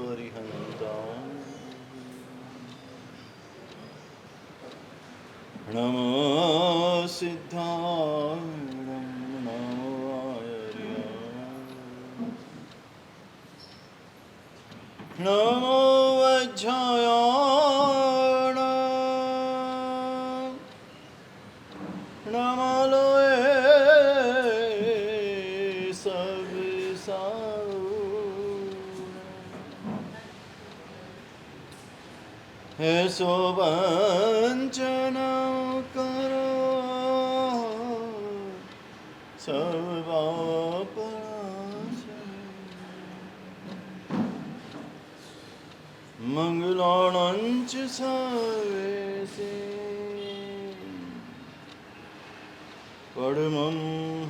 હરિહંતામ નમો સિદ્ધાણમ નમો આર્યામ નમો વજ્જાયાણ નમો લોએ સવિસાઉ હે સોવંચન કરો સર્વાપરાશે મંગલાણં ચ સર્વેશે પરમં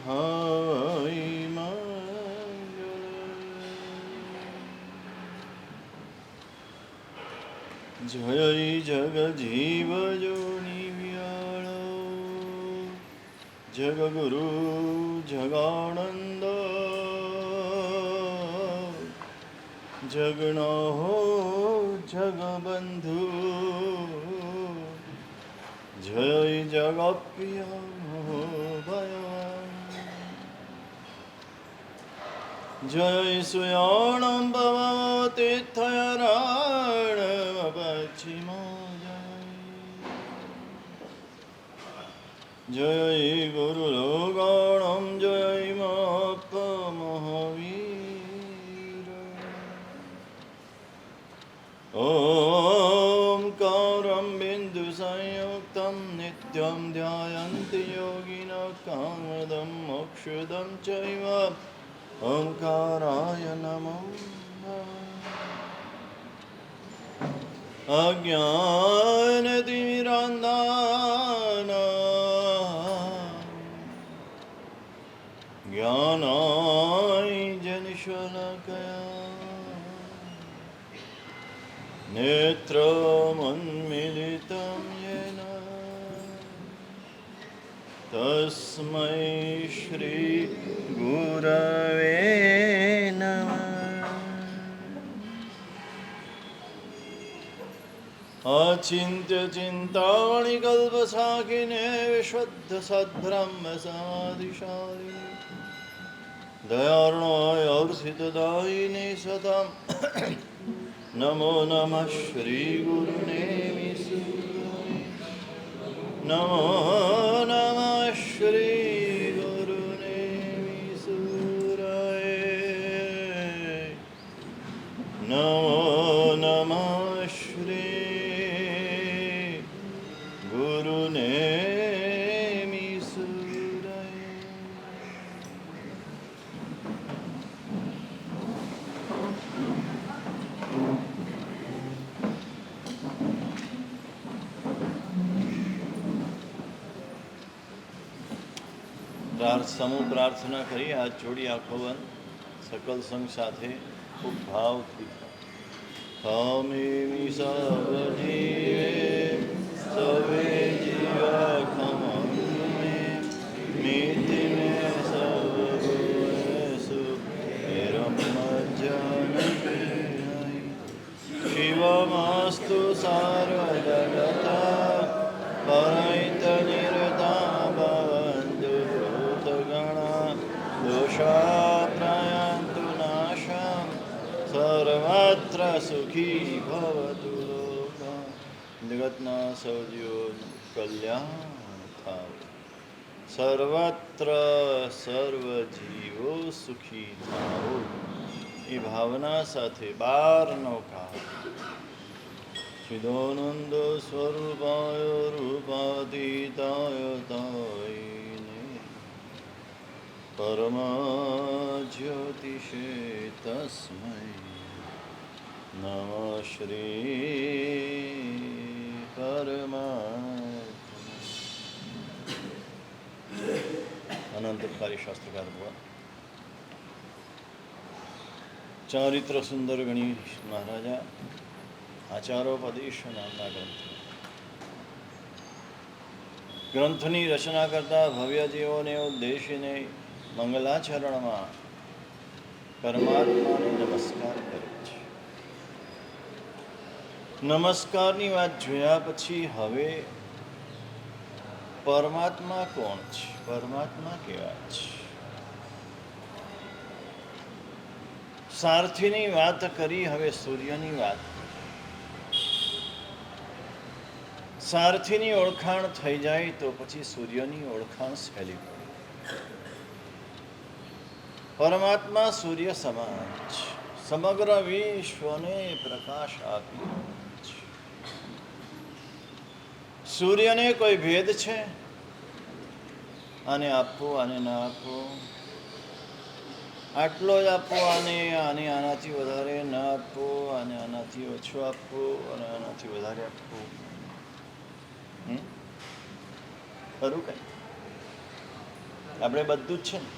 હૈ મંગલં જય જગજીવ જોનિવ્યાળો જગગુરુ જગાનંદ જગનો જગબંધુ જય જગપ્રિય ભયા જય સુયાણં ભવતીર્થયારાયણ પશ્ચિમો જય ગુરુલોગાણં જય મહાવીર ઓમકારં બિંદુ સંયુક્तं નિત્યં ધ્યાયન્તિ યોગિનઃ કામદં મોક્ષદં ચૈવ ઓમકારાય નમો અજ્ઞાનતિમિરાન્ધાનાં જ્ઞાનાંજનશલાકયા નેત્રમન્મિલિतं येन તસ્મૈ શ્રી ગુરવે નમઃ અચિંત્ય ચિંતામણિ કલ્પસાખિને વિશુદ્ધ સદ્બ્રહ્મ સમાધિશાલિને દયાર્ણોય અવસિતદાયિને સતામ નમો નમઃ શ્રી ગુરુનેમિ નમો નમઃ શ્રી ગુરુનેમિ સુરાય નમો નમઃ શ્રી ગુરુનેમિ સુરાય સમૂહ પ્રાર્થના કરી હાથ જોડી આંખો બંધ સકલ સંઘ સાથે ખૂબ ભાવથી હમેમિ સવજીવે સવે જીવા ખમમે મિતિ મે સવગુણેષુ નિરમજ્જનપીનૈ શિવમસ્તુ સર્વજગતા પરૈત નિરતા દોષાપ્રયન્તુ નાશમ સર્વત્ર સુખી ભવતુ લોકા જગતના સૌ જીવોનું કલ્યાણ થાય સર્વત્ર સર્વ જીવો સુખી થાઓ એ ભાવના સાથે 12નો કાળ ચિદાનંદ સ્વરૂપાય રૂપાતીતાય તાય પરમજ્યોતિષે તસ્મૈ નમઃ શ્રી પરમાત્મા અનંતકારી શાસ્ત્રકાર ભગવાન ચારિત્ર સુંદર ગણેશ મહારાજા આચારોપદેશ નામના ગ્રંથની રચના કરતા ભવ્ય જીવોને ઉદ્દેશીને મંગલાચરણમાં પરમાત્માને નમસ્કાર કરે છે. નમસ્કારની વાત જોયા પછી હવે પરમાત્મા કોણ છે, પરમાત્મા કેવા છે? સારથીની વાત કરી, હવે સૂર્યની વાત. સારથીની ઓળખાણ થઈ જાય તો પછી સૂર્યની ઓળખાણ સહેલી પડે. પરમાત્મા સૂર્ય સમાન છે, સમગ્ર વિશ્વને પ્રકાશ આપી રહ્યો છે. સૂર્યને કોઈ ભેદ છે? આને આપવો, આને ના આપવો, આટલો જ આપવો, આનાથી વધારે ના આપવો, અને આનાથી ઓછો આપવો, અને આનાથી વધારે આપવો. ખરું કઈ? આપણે બધું જ છે ને.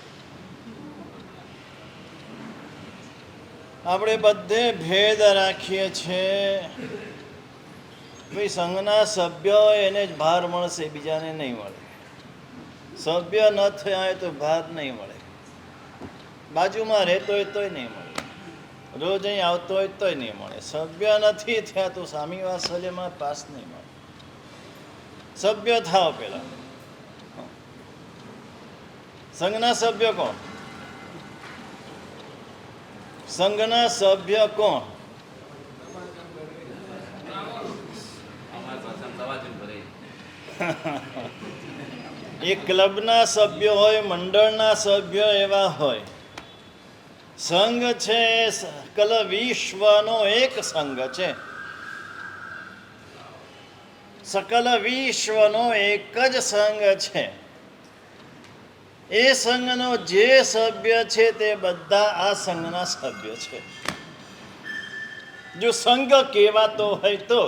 આપણે બધે ભેદ રાખીએ છીએ. ભાઈ સંઘના સભ્ય એને જ ભાર મળશે, બીજાને નહીં મળે. સભ્ય ન થયા હોય તો ભાર નહીં મળે. બાજુમાં રહેતો હોય તોય નહીં મળે, રોજ અહીં આવતો હોય તોય નહીં મળે. સભ્ય નથી થયા તો સ્વામી વાત્સલ્યમાં પાસ નહીં મળે. સભ્ય થાવ પેલા. સંઘના સભ્ય કોણ? સંઘના સભ્ય કોણ? એ ક્લબના સભ્ય હોય, મંડળના સભ્ય એવા હોય. સંઘ છે એ સકલ વિશ્વનો એક સંઘ છે. સકલ વિશ્વનો એક જ સંઘ છે. એ સંઘનો જે સભ્ય છે તે બધા આ સંઘના સભ્ય છે. જો સંઘ કહેવાતો હોય તો,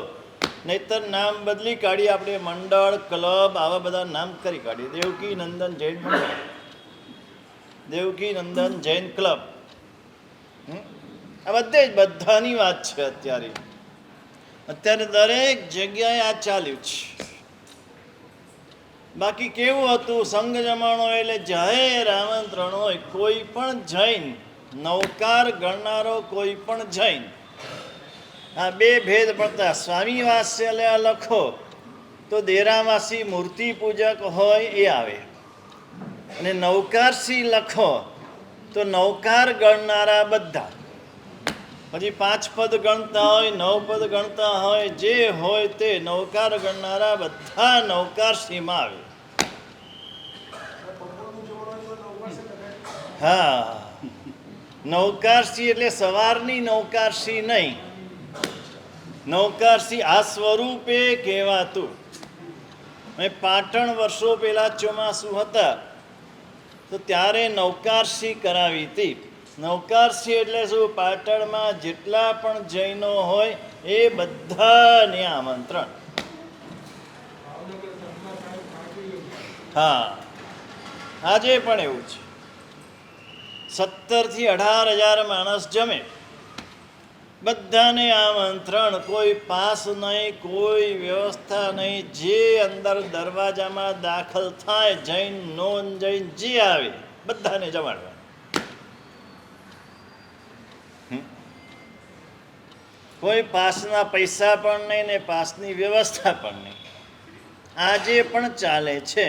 નહીતર નામ બદલી કાઢી આપણે મંડળ, ક્લબ, આવા બધા નામ કરી કાઢીએ. દેવકી નંદન જૈન મંડળ, દેવકી નંદન જૈન ક્લબ, આ બધે જ બધાની વાત છે. અત્યારે દરેક જગ્યાએ આ ચાલ્યું છે. બાકી કેવું હતું? સંઘ જમાણો એટલે જાહેર આમંત્રણ હોય. કોઈ પણ જૈન, નૌકાર ગણનારો કોઈ પણ જૈન, આ બે ભેદ પડતા. સ્વામી વાત્સલ્ય લખો તો દેરાવાસી મૂર્તિ પૂજક હોય એ આવે, અને નૌકારસી લખો તો નૌકાર ગણનારા બધા. પછી 5 પદ ગણતા હોય, 9 પદ ગણતા હોય, જે હોય તે નૌકાર ગણનારા બધા નૌકારસીમાં આવે. હા, નૌકારસી એટલે સવારની નૌકારસી નહીં. નૌકારસી આ સ્વરૂપે કહેવાતું. મેં પાટણ વર્ષો પહેલા ચોમાસું હતા તો ત્યારે નૌકારસી કરાવી હતી. નૌકારસી એટલે શું? પાટણમાં જેટલા પણ જૈનો હોય એ બધાને આમંત્રણ. હા, આજે પણ એવું છે. 17 થી 18,000 માણસ જમે, બધાને આમંત્રણ. કોઈ પાસ નહીં, કોઈ વ્યવસ્થા નહીં. જે અંદર દરવાજામાં દાખલ થાય, જૈન, નોન જૈન જે આવે બધાને જમાડવા. કોઈ પાસના પૈસા પણ નહીં ને પાસની વ્યવસ્થા પણ નહીં. આજે પણ ચાલે છે.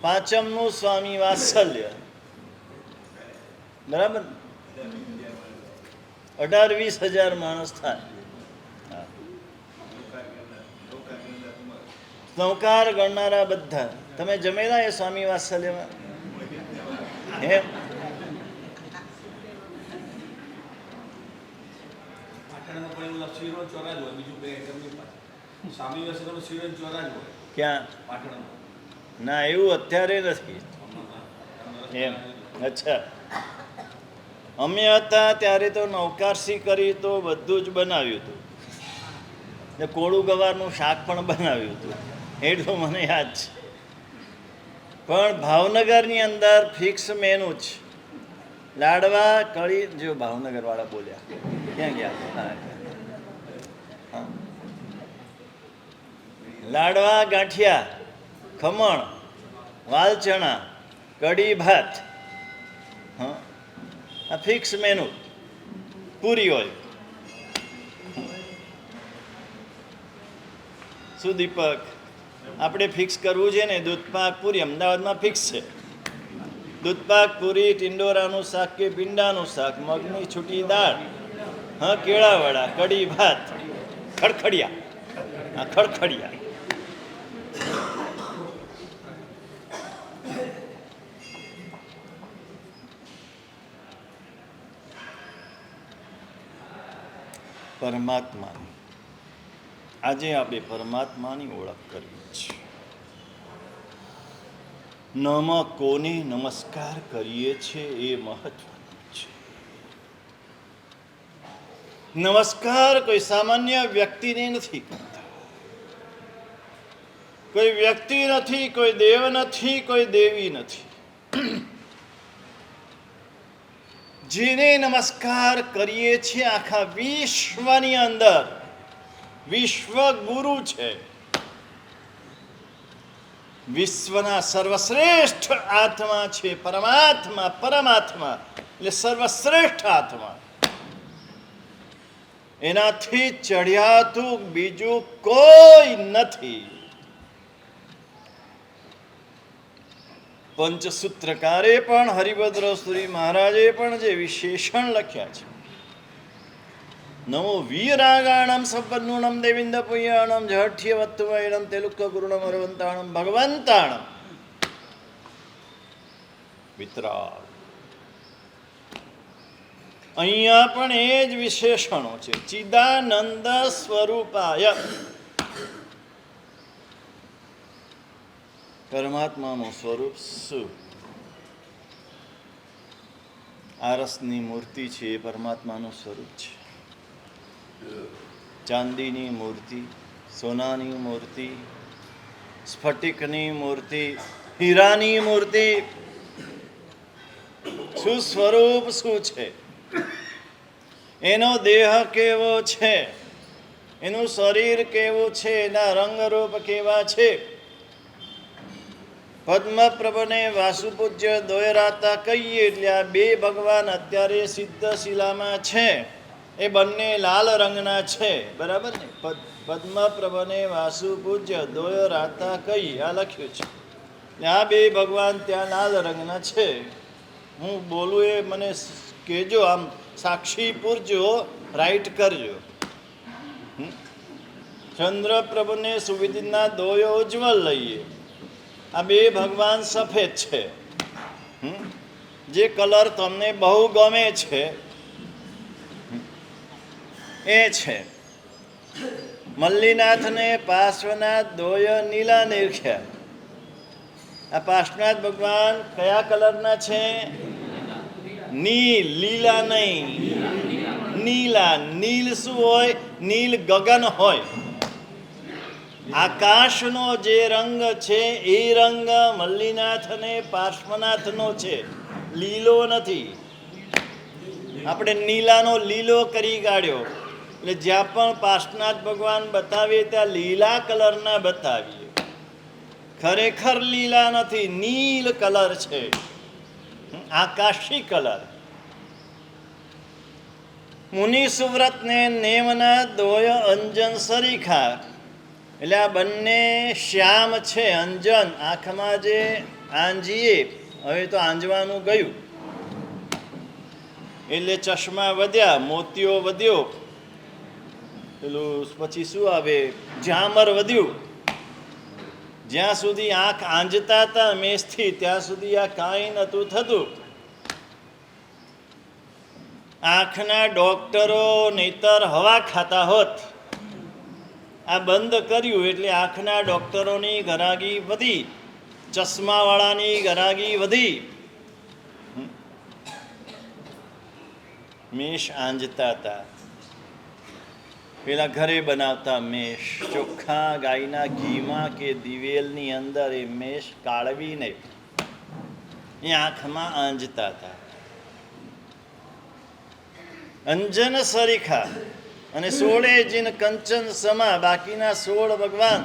પાંચમનું સ્વામી વાત્સલ્ય, બરાબર? 18-20 માણસ થાય. નૌકાર ગણનારા બધા. તમે જમેલા એ સ્વામી વાત્સલ્યમાં? એમ ક્યાં? ના, એવું અત્યારે નથી. એમ? અચ્છા. અમે હતા ત્યારે તો નૌકારસી કરી તો બધું જ બનાવ્યું હતું, ને કોળું ગવારનું શાક પણ બનાવ્યું હતું, એટલું મને યાદ છે. પણ ભાવનગરની અંદર ફિક્સ મેનુ છે. લાડવા, કઢી. જો ભાવનગર વાળા બોલ્યા, ક્યાં ગયા? લાડવા, ગાંઠિયા, ખમણ, વાલ ચણા, કઢી ભાત, હા, આ ફિક્સ મેનુ પૂરી હોય. શું દીપક, આપણે ફિક્સ કરવું છે ને? દૂધપાક પૂરી અમદાવાદમાં ફિક્સ છે. દૂધપાક પૂરી, ટિંડોરાનું શાક કે ભીંડાનું શાક, મગની છૂટી દાળ, હા, કેળાવડા, કઢી ભાત, ખડખડિયા. હા, ખડખડિયા. પરમાત્મા, આજે આપણે પરમાત્માની ઓળખ કરવી છે. નમઃ કોને નમસ્કાર કરીએ છીએ એ મહત્વનું છે. નમસ્કાર કોઈ સામાન્ય વ્યક્તિને નથી કરતા. કોઈ વ્યક્તિ નથી, કોઈ દેવ નથી, કોઈ દેવી નથી. જેને નમસ્કાર કરીએ છીએ આખા વિશ્વની અંદર વિશ્વ ગુરુ છે. વિશ્વના સર્વશ્રેષ્ઠ આત્મા છે પરમાત્મા. પરમાત્મા એટલે સર્વશ્રેષ્ઠ આત્મા. એનાથી ચઢિયાતું બીજું કોઈ નથી. પંચસૂત્રકારે પણ, હરિભદ્ર સુરી મહારાજે પણ જે વિશેષણ લખ્યા છે, નમો વીરાગાણમ સંપન્નુણમ દેવિન્દ પુયાણમ જહઠ્ય વત્તુવાયણમ તેલુક ગુરુણમ અરવંતાણમ ભગવંતાણમ વિતરાગ. અહીંયા પણ એ જ વિશેષણો છે. ચિદાનંદ સ્વરૂપાય, પરમાત્માનું સ્વરૂપ શું? આરસની મૂર્તિ છે એ પરમાત્માનું સ્વરૂપ છે. ચાંદીની મૂર્તિ, સોનાની મૂર્તિ, સ્ફટિકની મૂર્તિ, હીરાની મૂર્તિ, શું સ્વરૂપ શું છે? એનો દેહ કેવો છે? એનું શરીર કેવું છે? એના રંગરૂપ કેવા છે? પદ્મપ્રભને વાસુપૂજ્ય દોયરાતા કહીએ એટલે આ બે ભગવાન અત્યારે સિદ્ધ શિલામાં છે. એ બંને લાલ રંગના છે, બરાબર ને? પદ્મપ્રભને વાસુપૂજ્ય દોયરાતા કહી આ લખ્યું છે. આ બે ભગવાન ત્યાં લાલ રંગના છે. હું બોલું એ મને કહેજો, આમ સાક્ષી પૂરજો, રાઈટ કરજો. ચંદ્રપ્રભુને સુવિધિના દોયો ઉજ્જવલ લઈએ. આ બે ભગવાન સફેદ છે. જે કલર તમને બહુ ગમે છે એ છે. મલ્લીનાથને પાર્શ્વનાથ દોય નીલા નિરખ્યા. આ પાર્શ્વનાથ ભગવાન કયા કલરના છે? નીલ, લીલા નહીં, નીલા. નીલ શું હોય? નીલ ગગન હોય. આકાશનો જે રંગ છે એ રંગ મલ્લીનાથ અને પાર્શ્વનાથનો છે, લીલો નથી. આપણે નીલાનો લીલો કરી કાઢ્યો. એટલે જ્યાં પણ પાર્શ્વનાથ ભગવાન બતાવીએ ત્યાં લીલા કલરના બતાવીએ. ખરેખર લીલા નથી, નીલ કલર છે, આકાશી કલર. મુનિ સુવ્રતને નેમના દોય અંજન સરીખા. એટલે આ બંને શ્યામ છે. અંજન, આંખમાં જે આંજીએ, હવે તો આંજવાનું ગયું એટલે ચશ્મા વધ્યા, મોતીઓ વધ્યો, પેલું પછી શું આવે, ઝામર વધ્યું. જ્યાં સુધી આંખ આંજતા હતા મેષથી, ત્યાં સુધી આ કાંઈ નહોતું થતું. આંખના ડોક્ટરો નહીતર હવા ખાતા હોત. આ બંધ કર્યું એટલે આંખના ડોક્ટરોની ગરાગી વધી, ચશ્માવાળાની ગરાગી વધી. મેષ આંજતા હતા. પેલા ઘરે બનાવતા મેષ, ચોખ્ખા ગાયના ઘીમાં કે દિવેલની અંદર એ મેષ કાળવીને એ આંખમાં આંજતા હતા. અંજન સરીખા. અને 16 જીન કંચન સમા, બાકીના 16 ભગવાન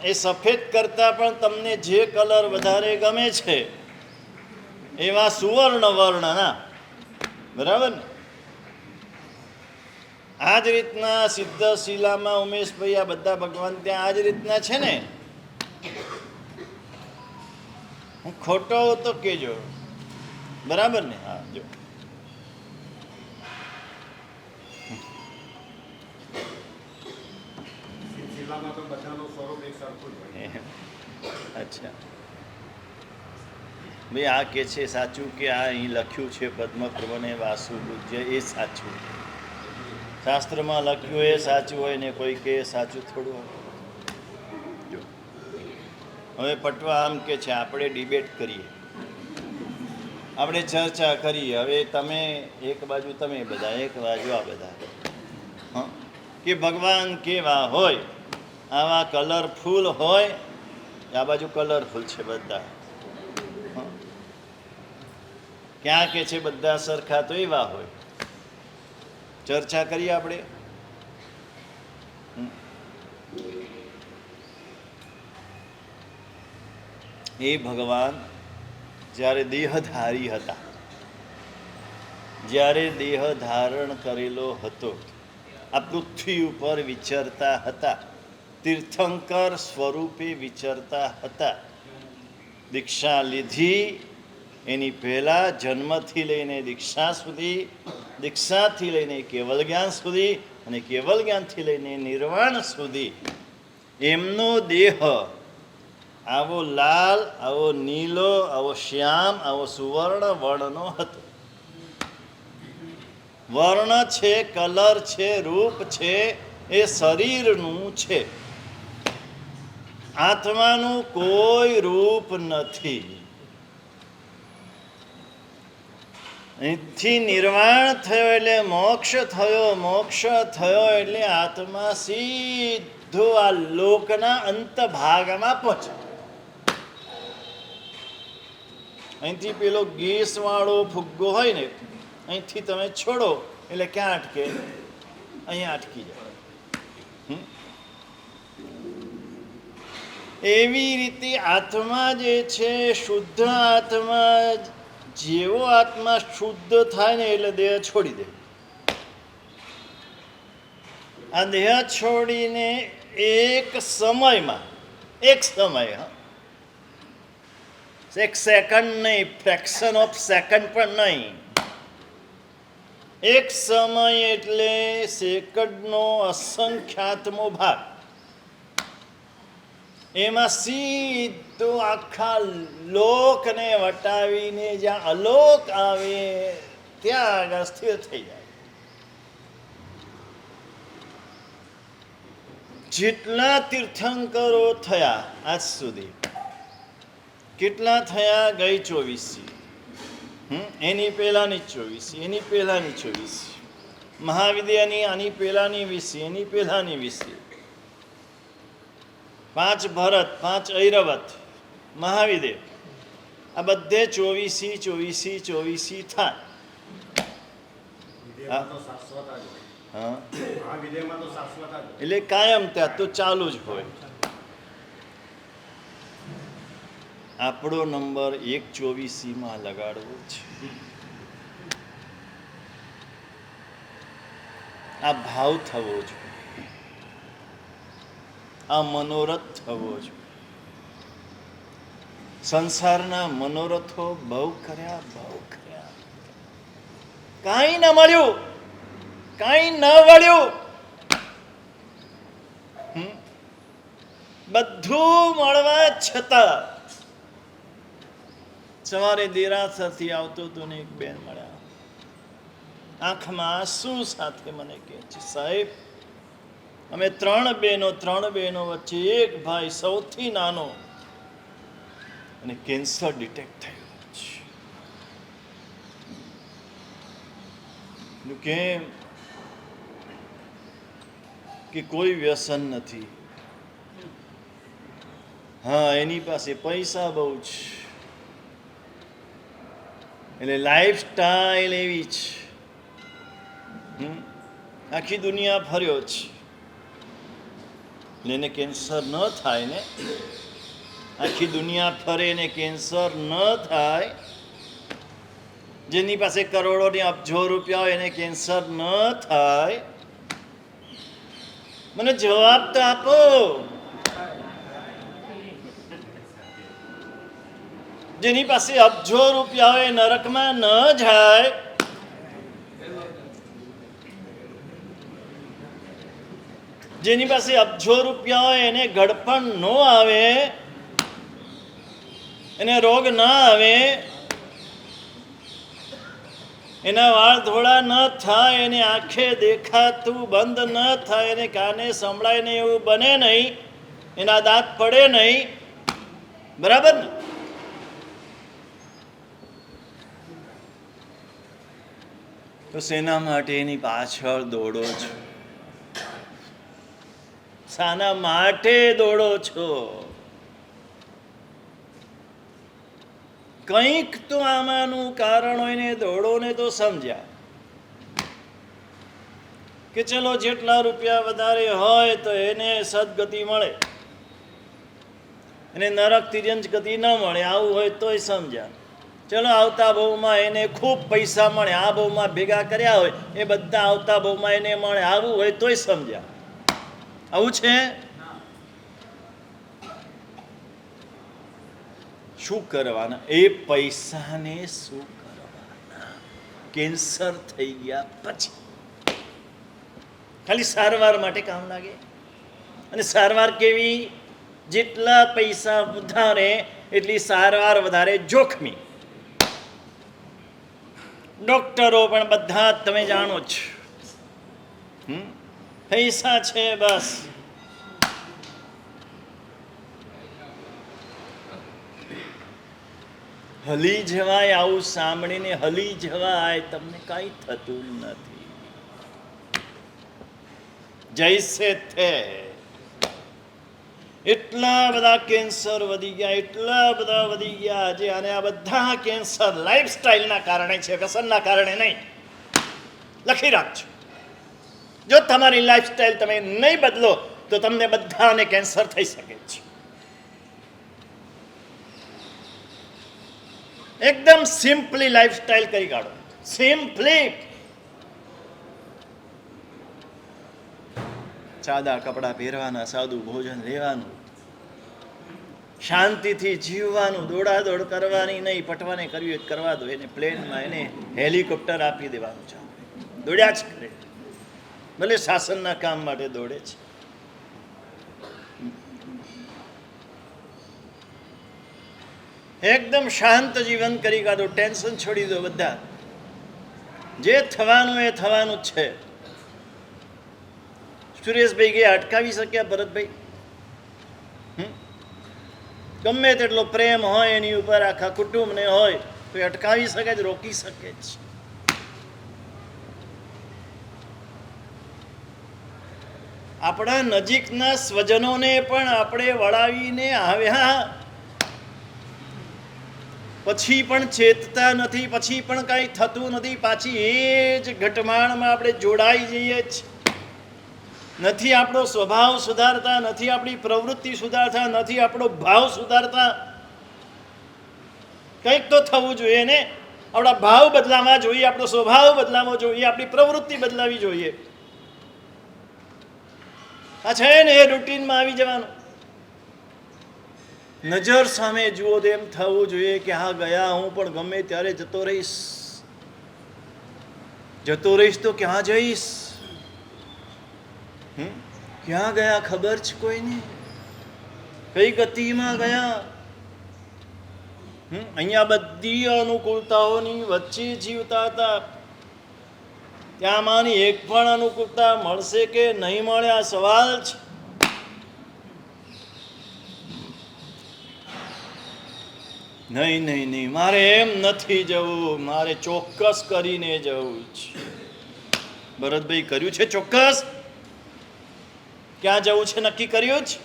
એ સફેદ કરતા પણ તમને જે કલર વધારે ગમે છે એવા સુવર્ણ વર્ણના. બરાબર ને? આ જ રીતના સિદ્ધ શિલામાં ઉમેશભાઈ આ બધા ભગવાન ત્યાં આ જ રીતના છે ને. હું ખોટો હોઉં તો કહેજો. બરાબર ને? હા, જો અચ્છા ભાઈ, આ કે છે સાચું કે આ અહીં લખ્યું છે પદ્મપ્રભને વાસુ પૂજ્ય, એ સાચું. શાસ્ત્રમાં લખ્યું એ સાચું હોય ને કોઈ કે સાચું થોડું હોય. જો હવે પટવા આમ કે છે આપણે ડિબેટ કરીએ, આપણે ચર્ચા કરીએ. હવે તમે એક બાજુ, તમે બધા એક બાજુ, આ બધા. હા, કે ભગવાન કેવા હોય, આવા કલરફુલ હોય. આ બાજુ કલરફુલ છે બધા. ક્યાં કે છે બધા સરખા, તો એવા હોય. ચર્ચા કરીએ આપણે. એ ભગવાન જ્યારે દેહધારી હતા, જ્યારે દેહ ધારણ કરેલો હતો, આ પૃથ્વી ઉપર વિચરતા હતા, તીર્થંકર સ્વરૂપે વિચરતા હતા. દીક્ષા લીધી એની પહેલાં જન્મથી લઈને દીક્ષા સુધી, દીક્ષાથી લઈને કેવલ જ્ઞાન સુધી, અને કેવલ જ્ઞાનથી લઈને નિર્વાણ સુધી એમનો દેહ આવો લાલ, આવો નીલો, આવો શ્યામ, આવો સુવર્ણ વર્ણનો હતો. વર્ણ છે, કલર છે, રૂપ છે, એ શરીરનું છે. આત્માનું કોઈ રૂપ નથી. અહીંથી નિર્વાણ થયો એટલે મોક્ષ થયો, મોક્ષ થયો એટલે આત્મા સીધો આ લોકના અંત ભાગમાં પહોંચે. અહીંથી પેલો ગેસ વાળો ફુગ્ગો હોય ને, અહીંથી તમે છોડો એટલે ક્યાં અટકે? અહીંયા અટકી જાય. એવી રીતે આત્મા જે છે, શુદ્ધ આત્મા, જેવો આત્મા શુદ્ધ થાય ને એટલે દેહ છોડી દે. આ દેહ છોડીને એક સમયમાં, એક સમય, એક સેકન્ડ નહીં, ફ્રેક્શન ઓફ સેકન્ડ પણ નહીં, એક સમય એટલે સેકન્ડનો અસંખ્યાતમો ભાગ, એમાં સીધો આખા લોકને વટાવીને જ્યાં અલોક આવે ત્યાં આગળ સ્થિર થઈ જાય. જેટલા તીર્થંકરો થયા આજ સુધી, કેટલા થયા? ગઈ 24, એની પહેલાની 24, એની પહેલાની 24, મહાવિદ્યાની આની પહેલાની 20, એની પહેલાની 20, 5 ભરત, 5 ઐરવત, મહાવિદ્ય, આ બધે 24 થાય. એટલે કાયમ ત્યાં તો ચાલુ જ હોય. આપણો નંબર 1/24 લગાડવો છે. આ ભાવ થવો જોઈએ, આ મનોરથ થવો જોઈએ. સંસારના મનોરથો બહુ કર્યા, બહુ કર્યા, કાંઈ ન મળ્યું, કાંઈ ન વળ્યું. બધું મળવા છતાં સવારે દેરાસરથી આવતો હતો ને એક બેન મળ્યા, આંખમાં આંસુ સાથે મને કહે છે, સાહેબ અમે 3 બહેનો વચ્ચે એક ભાઈ સૌથી નાનો, અને કેન્સર ડિટેક્ટ થયું છે. કેમ કે કોઈ વ્યસન નથી. હા, એની પાસે પૈસા બહુ છે, એટલે લાઈફ સ્ટાઈલ એવી છે. આખી દુનિયા ફર્યો છે, એને કેન્સર ન થાય ને, આખી દુનિયા ફરે ને કેન્સર ન થાય જેની પાસે કરોડોની અબજો રૂપિયા હોય એને કેન્સર ન થાય? મને જવાબ તો આપો. જેની પાસે અબજો રૂપિયા હોય નરકમાં ન જાય? જેની પાસે અબજો રૂપિયા હોય એને ગડપણ ન આવે, એને રોગ ન આવે, એના વાળ ધોળા ન થાય, એને આંખે દેખાતું બંધ ન થાય, એને કાને સંભળાય નહીં એવું બને નહીં, એના દાંત પડે નહીં, બરાબર ને? તો શેના માટે એની પાછળ દોડો છો? શાના માટે દોડો છો? કંઈક તો આમાંનું કારણ હોય ને દોડો ને તો સમજ્યા કે ચલો જેટલા રૂપિયા વધારે હોય તો એને સદગતિ મળે, એને નરક તિર્યંજ ગતિ ન મળે, આવું હોય તોય સમજ્યા. ચલો આવતા ભાવમાં એને ખૂબ પૈસા મળે, આ ભાવમાં ભેગા કર્યા હોય એ બધા આવતા ભાવમાં એને મળે, આવું હોય તોય સમજ્યા. આવું છે? શું કરવાના એ પૈસાને? શું કરવાના કેન્સર થઈ ગયા પછી? ખાલી સારવાર માટે કામ લાગે. અને સારવાર કેવી? જેટલા પૈસા વધારે એટલી સારવાર વધારે જોખમી. ડોક્ટરો પણ બધા તમે જાણો છો, પૈસા છે બસ. હલી જવાય, આવું સાંભળીને હલી જવાય, તમને કઈ થતું નથી. જૈસે થે. એટલા બધા કેન્સર વધી ગયા, એટલા બધા વધી ગયા આજે. અને આ બધા કેન્સર લાઈફસ્ટાઈલના કારણે છે, વ્યસનના કારણે નહીં. લખી રાખજો. જો તમારી લાઈફસ્ટાઈલ તમે નહીં બદલો તો તમને બધાને કેન્સર થઈ શકે છે. એકદમ સિમ્પલી લાઈફસ્ટાઈલ કરી કાઢો. સિમ્પલી. સાદા કપડાં પહેરવાના, સાદું ભોજન લેવાનું, શાંતિથી જીવવાનું, દોડાદોડ કરવાની નહીં. પટવાને કર્યું એ કરવા દો એને. પ્લેનમાં એને હેલિકોપ્ટર આપી દેવાનું છે. દોડ્યા જ કરે, ભલે શાસનના કામ માટે દોડે છે. એકદમ શાંત જીવન કરી કાઢો. ટેન્શન છોડી દો બધા. જે થવાનું એ થવાનું જ છે. સુરેશભાઈ ગયા અટકાવી શક્યા ભરતભાઈ? ગમે તેટલો પ્રેમ હોય એની ઉપર, આખા કુટુંબને હોય તો એ અટકાવી શકે જ, રોકી શકે જ. આપણા નજીકના સ્વજનોને પણ આપણે વળાવીને આવ્યા પછી પણ ચેતતા નથી, પછી પણ કાંઈ થતું નથી. પાછી એ જ ઘટમાળમાં આપણે જોડાઈ જઈએ છીએ. નથી આપણો સ્વભાવ સુધારતા, નથી આપણી પ્રવૃત્તિ સુધારતા, નથી આપણો ભાવ સુધારતા. કંઈક તો થવું જોઈએ ને. આપણા ભાવ બદલાવા જોઈએ, આપણો સ્વભાવ બદલાવો જોઈએ, આપણી પ્રવૃત્તિ બદલાવી જોઈએ. આ છે ને એ રૂટીનમાં આવી જવાનું. નજર સામે જુઓ તો એમ થવું જોઈએ કે હા ગયા હું, પણ ગમે ત્યારે જતો રહીશ. જતો રહીશ તો ક્યાં જઈશ? ક્યાં ગયા ખબર છે કોઈને? કઈ ગતિમાં ગયા? અહીંયા બધી અનુકૂળતાઓની વચ્ચે જીવતા હતા. ત્યાંમાંની એક પણ અનુકૂળતા મળશે કે નહીં મળે આ સવાલ છે. નહીં નહીં નહીં, મારે એમ નથી જવું, મારે ચોક્કસ કરીને જવું છે. ભરતભાઈ કર્યું છે ચોક્કસ? ક્યાં જવું છે નક્કી કર્યું છે?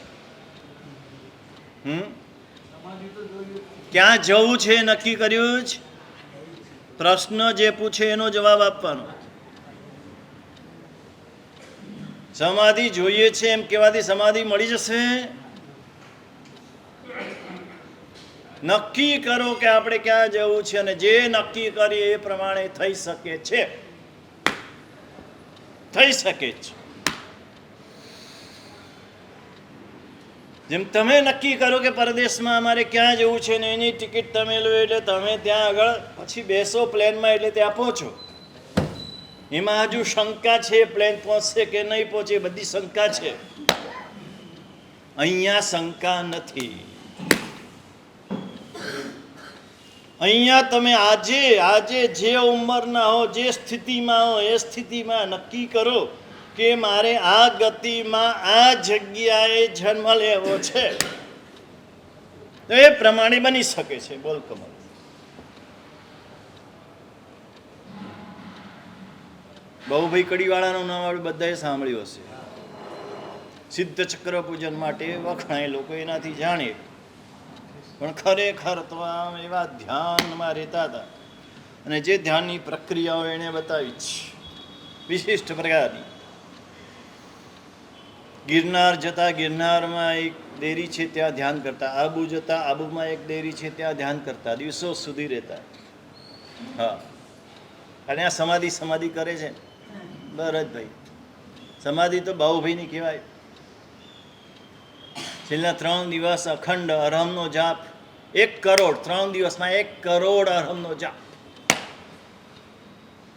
ક્યાં જવું છે નક્કી કર્યું છે? પ્રશ્ન જે પૂછે એનો જવાબ આપવાનો. સમાધિ જોઈએ છે એમ કહેવાથી સમાધિ મળી જશે? નક્કી કરો કે આપણે ક્યાં જવું છે, અને જે નક્કી કરીએ એ પ્રમાણે થઈ શકે છે. થઈ શકે છે. જેમ તમે નક્કી કરો કે પરદેશમાં અમારે ક્યાં જવું છે ને એની ટિકિટ તમે લો, એટલે તમે ત્યાં આગળ પછી બેસો પ્લેનમાં, એટલે ત્યાં પહોંચો. એમાં હજુ શંકા છે, પ્લેન પહોંચશે કે નહીં પહોંચે, બધી શંકા છે. અહીંયા શંકા નથી. અહીંયા તમે આજે જે ઉંમરના હો, જે સ્થિતિમાં હો, એ સ્થિતિમાં નક્કી કરો કે મારે આ ગતિમાં આ જગ્યાએ જન્મ લેવો છે, તો એ પ્રમાણે બની શકે છે. બોલ કમલ. બાબુભાઈ કડીવાળાનું નામ આપણે બધાએ સાંભળ્યું હશે. સિદ્ધ ચક્ર પૂજન માટે વખણાય, લોકો એનાથી જાણે, પણ ખરેખર તો આમ એવા ધ્યાનમાં રહેતા હતા, અને જે ધ્યાનની પ્રક્રિયાઓ એણે બતાવી છે વિશિષ્ટ પ્રકારની. ગિરનાર જતા ગિરનારમાં એક દેરી છે, ત્યાં ધ્યાન કરતા. આબુ જતા આબુમાં એક દેરી છે, ત્યાં ધ્યાન કરતા, દિવસો સુધી રહેતા. હા, અને આ સમાધિ કરે છે ભરતભાઈ. સમાધિ તો બાબુભાઈની કહેવાય. છેલ્લા 3 દિવસ અખંડ અરહમનો જાપ, 1 કરોડ 3 દિવસમાં 1 કરોડ અરહમનો જાપ,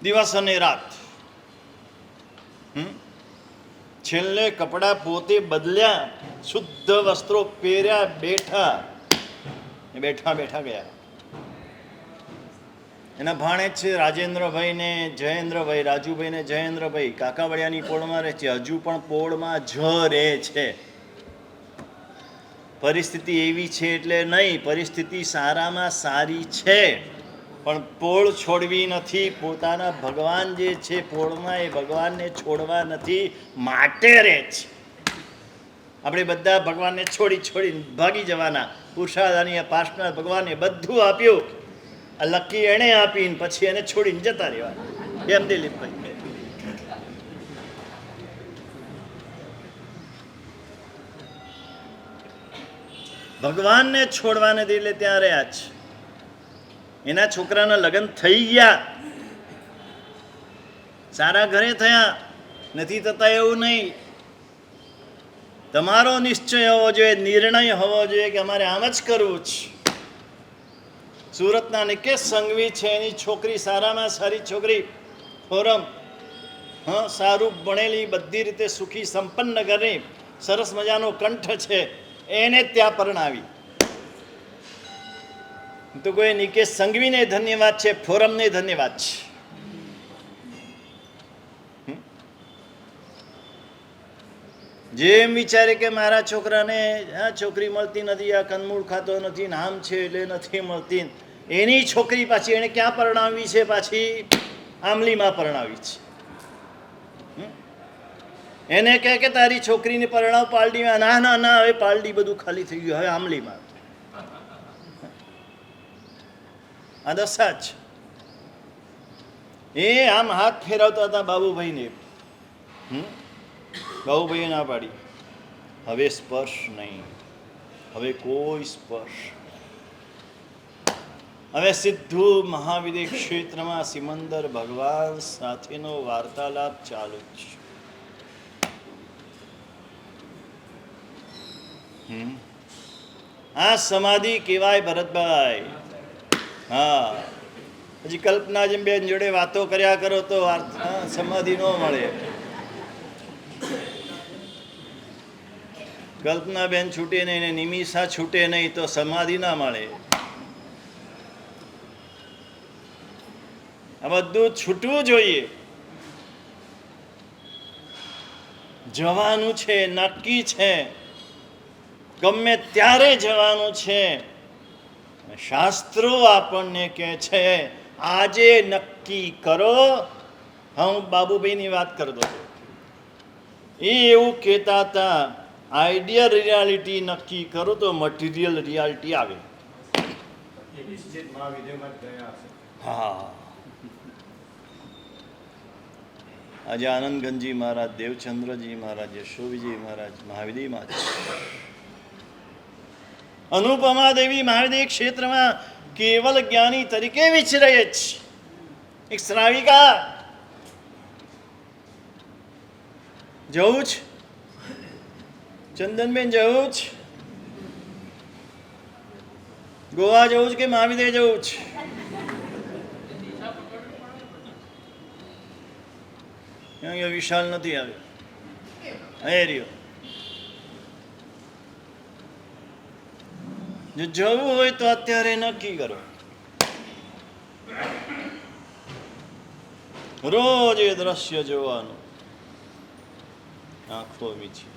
દિવસ અને રાત. છેલ્લે કપડાં પોતે બદલ્યા, શુદ્ધ વસ્ત્રો પહેર્યા, બેઠા ગયા. એના ભાણે છે રાજેન્દ્રભાઈ ને જયેન્દ્રભાઈ, રાજુભાઈ ને જયેન્દ્રભાઈ, કાકાવડિયાની પોળમાં રહે છે. હજુ પણ પોળમાં જ રહે છે. પરિસ્થિતિ એવી છે એટલે નહીં, પરિસ્થિતિ સારામાં સારી છે, પણ પોળ છોડવી નથી. પોતાના ભગવાન જે છે પોળમાં, એ ભગવાનને છોડવા નથી, માટે રહે છે. આપણે બધા ભગવાનને છોડીને ભાગી જવાના. પુરુષાદાની પાર્ટનર ભગવાને બધું આપ્યું, આ લકી એણે આપીને પછી એને છોડીને જતા રહેવાના. એમ દિલીપભાઈ. ભગવાનને છોડવા નથી એટલે ત્યાં રહ્યા છે. એના છોકરાના લગ્ન થઈ ગયા, સારા ઘરે થયા, નથી થતા એવું નહીં. તમારો નિશ્ચય હોવો જોઈએ, નિર્ણય હોવો જોઈએ કે અમારે આમ જ કરવું છે. સુરતના નિકેશ સંઘવી છે, એની છોકરી સારામાં સારી છોકરી, ફોરમ, હા, સારું ભણેલી, બધી રીતે સુખી સંપન્ન ઘરની, સરસ મજાનો કંઠ છે, એને ત્યાં પરણાવી. તો કોઈ નિકેશ સંઘવીને ધન્યવાદ છે, ફોરમને ધન્યવાદ છે. જેમ વિચારે કે મારા છોકરાને આ છોકરી મળતી નથી, આ કંદમૂળ ખાતો નથી, નામ છે એટલે નથી મળતી, એની છોકરી પાછી એને ક્યાં પરણાવી છે? પાછી આમલીમાં પરણાવી છે. એને કહે કે તારી છોકરીને પરણાવ પાલડીમાં. ના, હવે પાલડી બધું ખાલી થઈ ગયું, હવે આમલીમાં. આ દશા જ. એ આમ હાથ ફેરવતા હતા બાબુભાઈને. બાબુભાઈએ ના પાડી, હવે સ્પર્શ નહીં, હવે કોઈ સ્પર્શ. હવે સીધું મહાવિદ્ય ક્ષેત્રમાં સિમંદર ભગવાન સાથેનો વાર્તાલાપ ચાલુ છે. આ સમાધિ કહેવાય ભરતભાઈ. હા, હજી કલ્પના જેમ બેન જોડે વાતો કર્યા કરો તો સમાધિ ન મળે. કલ્પના બેન છૂટે નહીં ને નિમિષા છૂટે નહીં તો સમાધિ ના મળે. આ બધું છૂટવું જોઈએ. જવાનું છે, નક્કી છે, ગમે ત્યારે જવાનું છે. શાસ્ત્રો આપણને કહે છે આજે નક્કી કરો. હું બાબુભાઈની વાત કરતો હતો, એ એવું કહેતા હતા, આઈડિયલ રિયાલિટી નક્કી કરો તો મટીરિયલ રિયાલિટી આવે. હા, આજે આનંદગંજી મહારાજ, દેવચંદ્રજી મહારાજ, યશોવીજી મહારાજ, મહાવિદ્ય મહારાજ, અનુપમા દેવી મહાવિદ્ય ક્ષેત્રમાં કેવલ જ્ઞાની તરીકે વિચરે છે. એક શ્રાવિકા જવું જ ચંદનબેન જવું જ ગોવા જવું જ કે મહાવિદ્ય જવું જ? અહીંયા વિશાલ નથી આવ્યો. અહીં રહ્યો. જો જવું હોય તો અત્યારે નક્કી કરો. રોજ એ દ્રશ્ય જોવાનું, આંખો મીચી.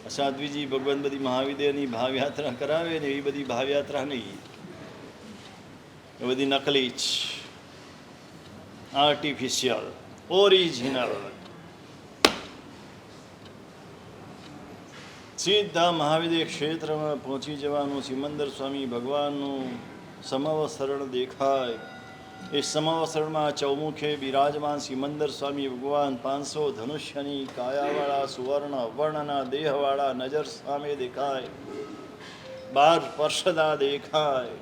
સાધ્વીજી ભગવાન બધી મહાવિદ્યની ભાવયાત્રા કરાવે ને એવી બધી ભાવયાત્રા નહીં, એ બધી નકલી જ, આર્ટિફિશિયલ, ઓરિજિનલ. સીધા મહાવિદ્ય ક્ષેત્રમાં પહોંચી જવાનું. સિમંદર સ્વામી ભગવાનનું સમવસરણ દેખાય. એ સમવસરણમાં ચૌમુખે બિરાજમાન સિમંદર સ્વામી ભગવાન 500 ધનુષ્યની કાયાવાળા, સુવર્ણ વર્ણના દેહવાળા નજર સામે દેખાય. 12 પર્ષદા દેખાય.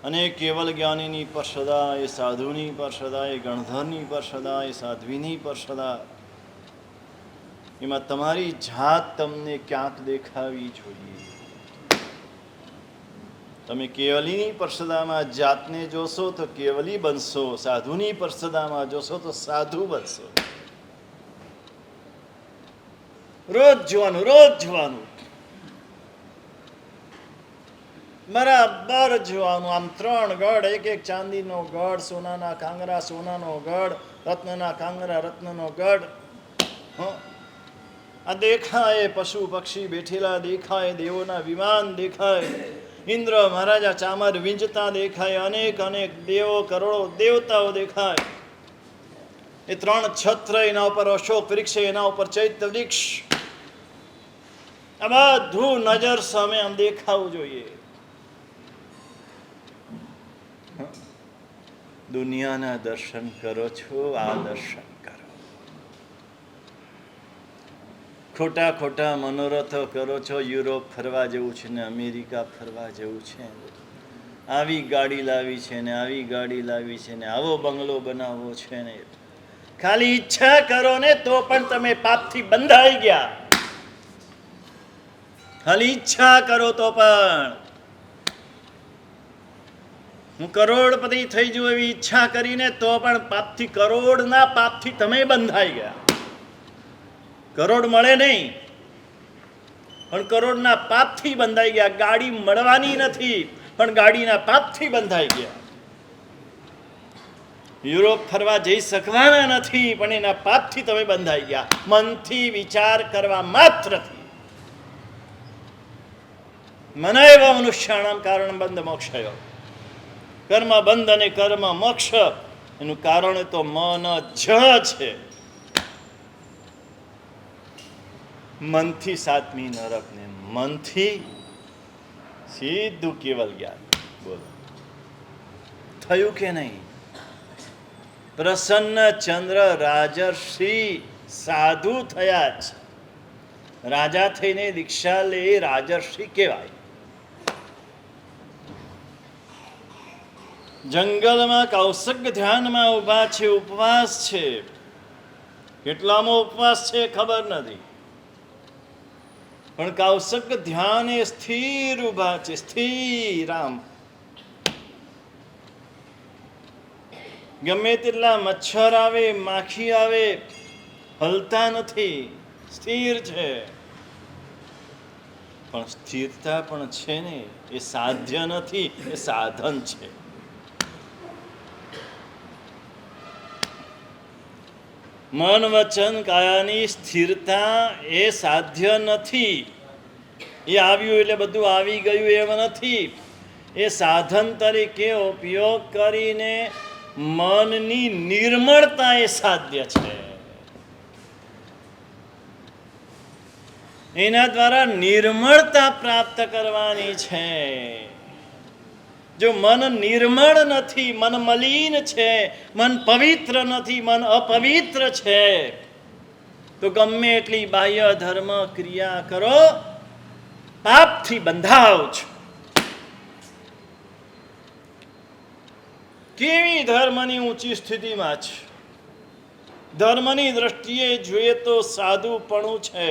અને કેવલ જ્ઞાનીની પર્ષદા, એ સાધુની પર્ષદા, એ ગણધરની પર્ષદા, એ સાધ્વીની પર્ષદા, એમાં તમારી જાત તમને ક્યાંક દેખાવી જોઈએ. તમે કેવલીની પર્ષદામાં જાતને જોશો તો કેવલી બનશો, સાધુની પર્ષદામાં જોશો તો સાધુ બનશો. રોજ જોવાનું, રોજ જોવાનું, બરાબર જોવાનું. આમ 3 ગઢ, એક ચાંદીનો ગઢ, સોનાના કાંગરા સોનાનો ગઢ, રત્નના કાંગરા રત્નનો ગઢ. આ દેખાય. પશુ પક્ષી બેઠેલા દેખાય, દેવોના વિમાન દેખાય, ઇન્દ્ર મહારાજા ચામર વીંજતા દેખાય, અનેક અનેક દેવો, કરોડો દેવતાઓ દેખાય. એ 3 છત્ર, એના ઉપર અશોક વૃક્ષ, એના ઉપર ચૈત્ય વૃક્ષ, આ બધું નજર સામે આમ દેખાવું જોઈએ. દુનિયાના દર્શન કરો છો, આ દર્શન કરો. ખોટા ખોટા મનોરથો કરો છો. યુરોપ ફરવા જવું છે ને અમેરિકા ફરવા જવું છે, આવી ગાડી લાવી છે ને આવી ગાડી લાવી છે ને આવો બંગલો બનાવવો છે ને. ખાલી ઈચ્છા કરો ને તો પણ તમે પાપથી બંધાઈ ગયા. ખાલી ઈચ્છા કરો તો પણ. હું કરોડપતિ થઈ જઉં એવી ઈચ્છા કરીને તો પણ પાપથી, કરોડના પાપથી તમે બંધાઈ ગયા. કરોડ મળે નહીં, પણ કરોડના પાપથી બંધાઈ ગયા. ગાડી મળવાની નથી, પણ ગાડીના પાપથી બંધાઈ ગયા. યુરોપ ફરવા જઈ શકવાના નથી, પણ એના પાપથી તમે બંધાઈ ગયા. મનથી વિચાર કરવા માત્રથી. મનૈવ મનુષ્યાણામ કારણ બંધ મોક્ષયો. કર્મ બંધ અને કર્મ મોક્ષ, એનું કારણ તો મન જ છે. મનથી સાતમી નરક ને મનથી સીધું કેવલ જ્ઞાન. બોલો થયું કે નહીં? પ્રસન્ન ચંદ્ર રાજર્ષિ સાધુ થયા છે. રાજા થઈને દીક્ષા લે રાજર્ષિ કહેવાય. જંગલમાં કૌશક ધ્યાનમાં ઉભા છે, ઉપવાસ છે. કેટલામો ઉપવાસ છે ખબર નથી, પણ કૌશક ધ્યાને સ્થિર ઉભા છે. સ્થિર આમ. ગમે તેટલા મચ્છર આવે, માખી આવે, હલતા નથી, સ્થિર છે. પણ સ્થિરતા પણ છે ને એ સાધ્ય નથી, એ સાધન છે. મન વચન કાયાની સ્થિરતા એ સાધ્ય નથી. એ આવ્યું એટલે બધું આવી ગયું એમ નથી. એ સાધન તરીકે ઉપયોગ કરીને મનની નિર્મળતા એ સાધ્ય છે. એના દ્વારા નિર્મળતા પ્રાપ્ત કરવાની છે. જો મન નિર્મળ નથી, મન મલિન છે, મન પવિત્ર નથી, મન અપવિત્ર છે, તો ગમે એટલી બાહ્ય ધર્મ ક્રિયા કરો, પાપથી બંધાવ છો. કેવી ધર્મની ઊંચી સ્થિતિમાં છે. ધર્મની દ્રષ્ટિએ જોઈએ તો સાધુપણું છે,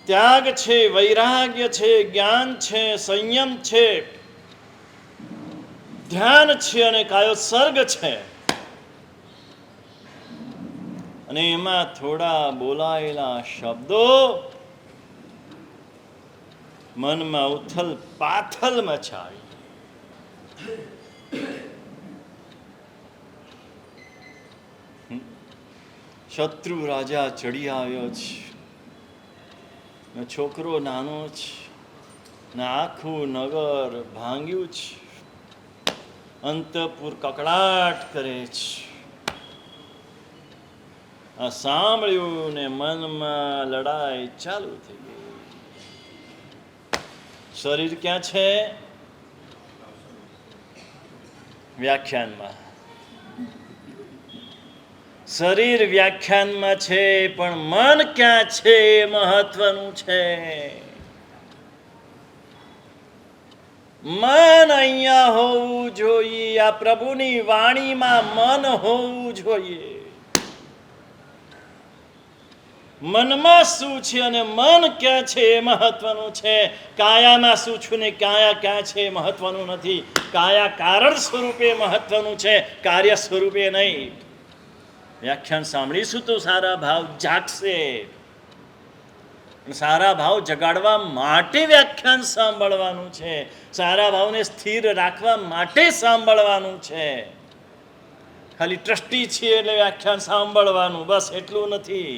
ત્યાગ છે, વૈરાગ્ય છે, જ્ઞાન છે, સંયમ છે, ધ્યાન છે અને કાયોસર્ગ છે. અને એમાં થોડા બોલાયેલા શબ્દો મનમાં ઉથલ પાથલ મચાવી. શત્રુ રાજા ચડી આવ્યો છે, છોકરો નાનો છે ને આખું નગર ભાંગ્યું છે, અંતપુર કકડાટ કરે છે. આ સાંભળ્યું ને મનમાં લડાઈ ચાલુ થઈ ગઈ. શરીર ક્યાં છે? વ્યાખ્યાનમાં. શરીર વ્યાખ્યાનમાં છે, પણ મન ક્યાં છે એ મહત્વનું છે. મન અહીંયા હોવું જોઈએ. આ પ્રભુની વાણીમાં મન હોવું જોઈએ. મનમાં શું છે અને મન ક્યાં છે એ મહત્વનું છે. કાયામાં શું છું ને કાયા ક્યાં છે એ મહત્વનું નથી. કાયા કારણ સ્વરૂપે મહત્વનું છે, કાર્ય સ્વરૂપે નહીં. વ્યાખ્યાન સાંભળીશું તો સારા ભાવ જાગશે. સારા ભાવ જગાડવા માટે વ્યાખ્યાન સાંભળવાનું છે. સારા ભાવને સ્થિર રાખવા માટે સાંભળવાનું છે. ખાલી ટ્રસ્ટી છીએ એટલે વ્યાખ્યાન સાંભળવાનું બસ એટલું નથી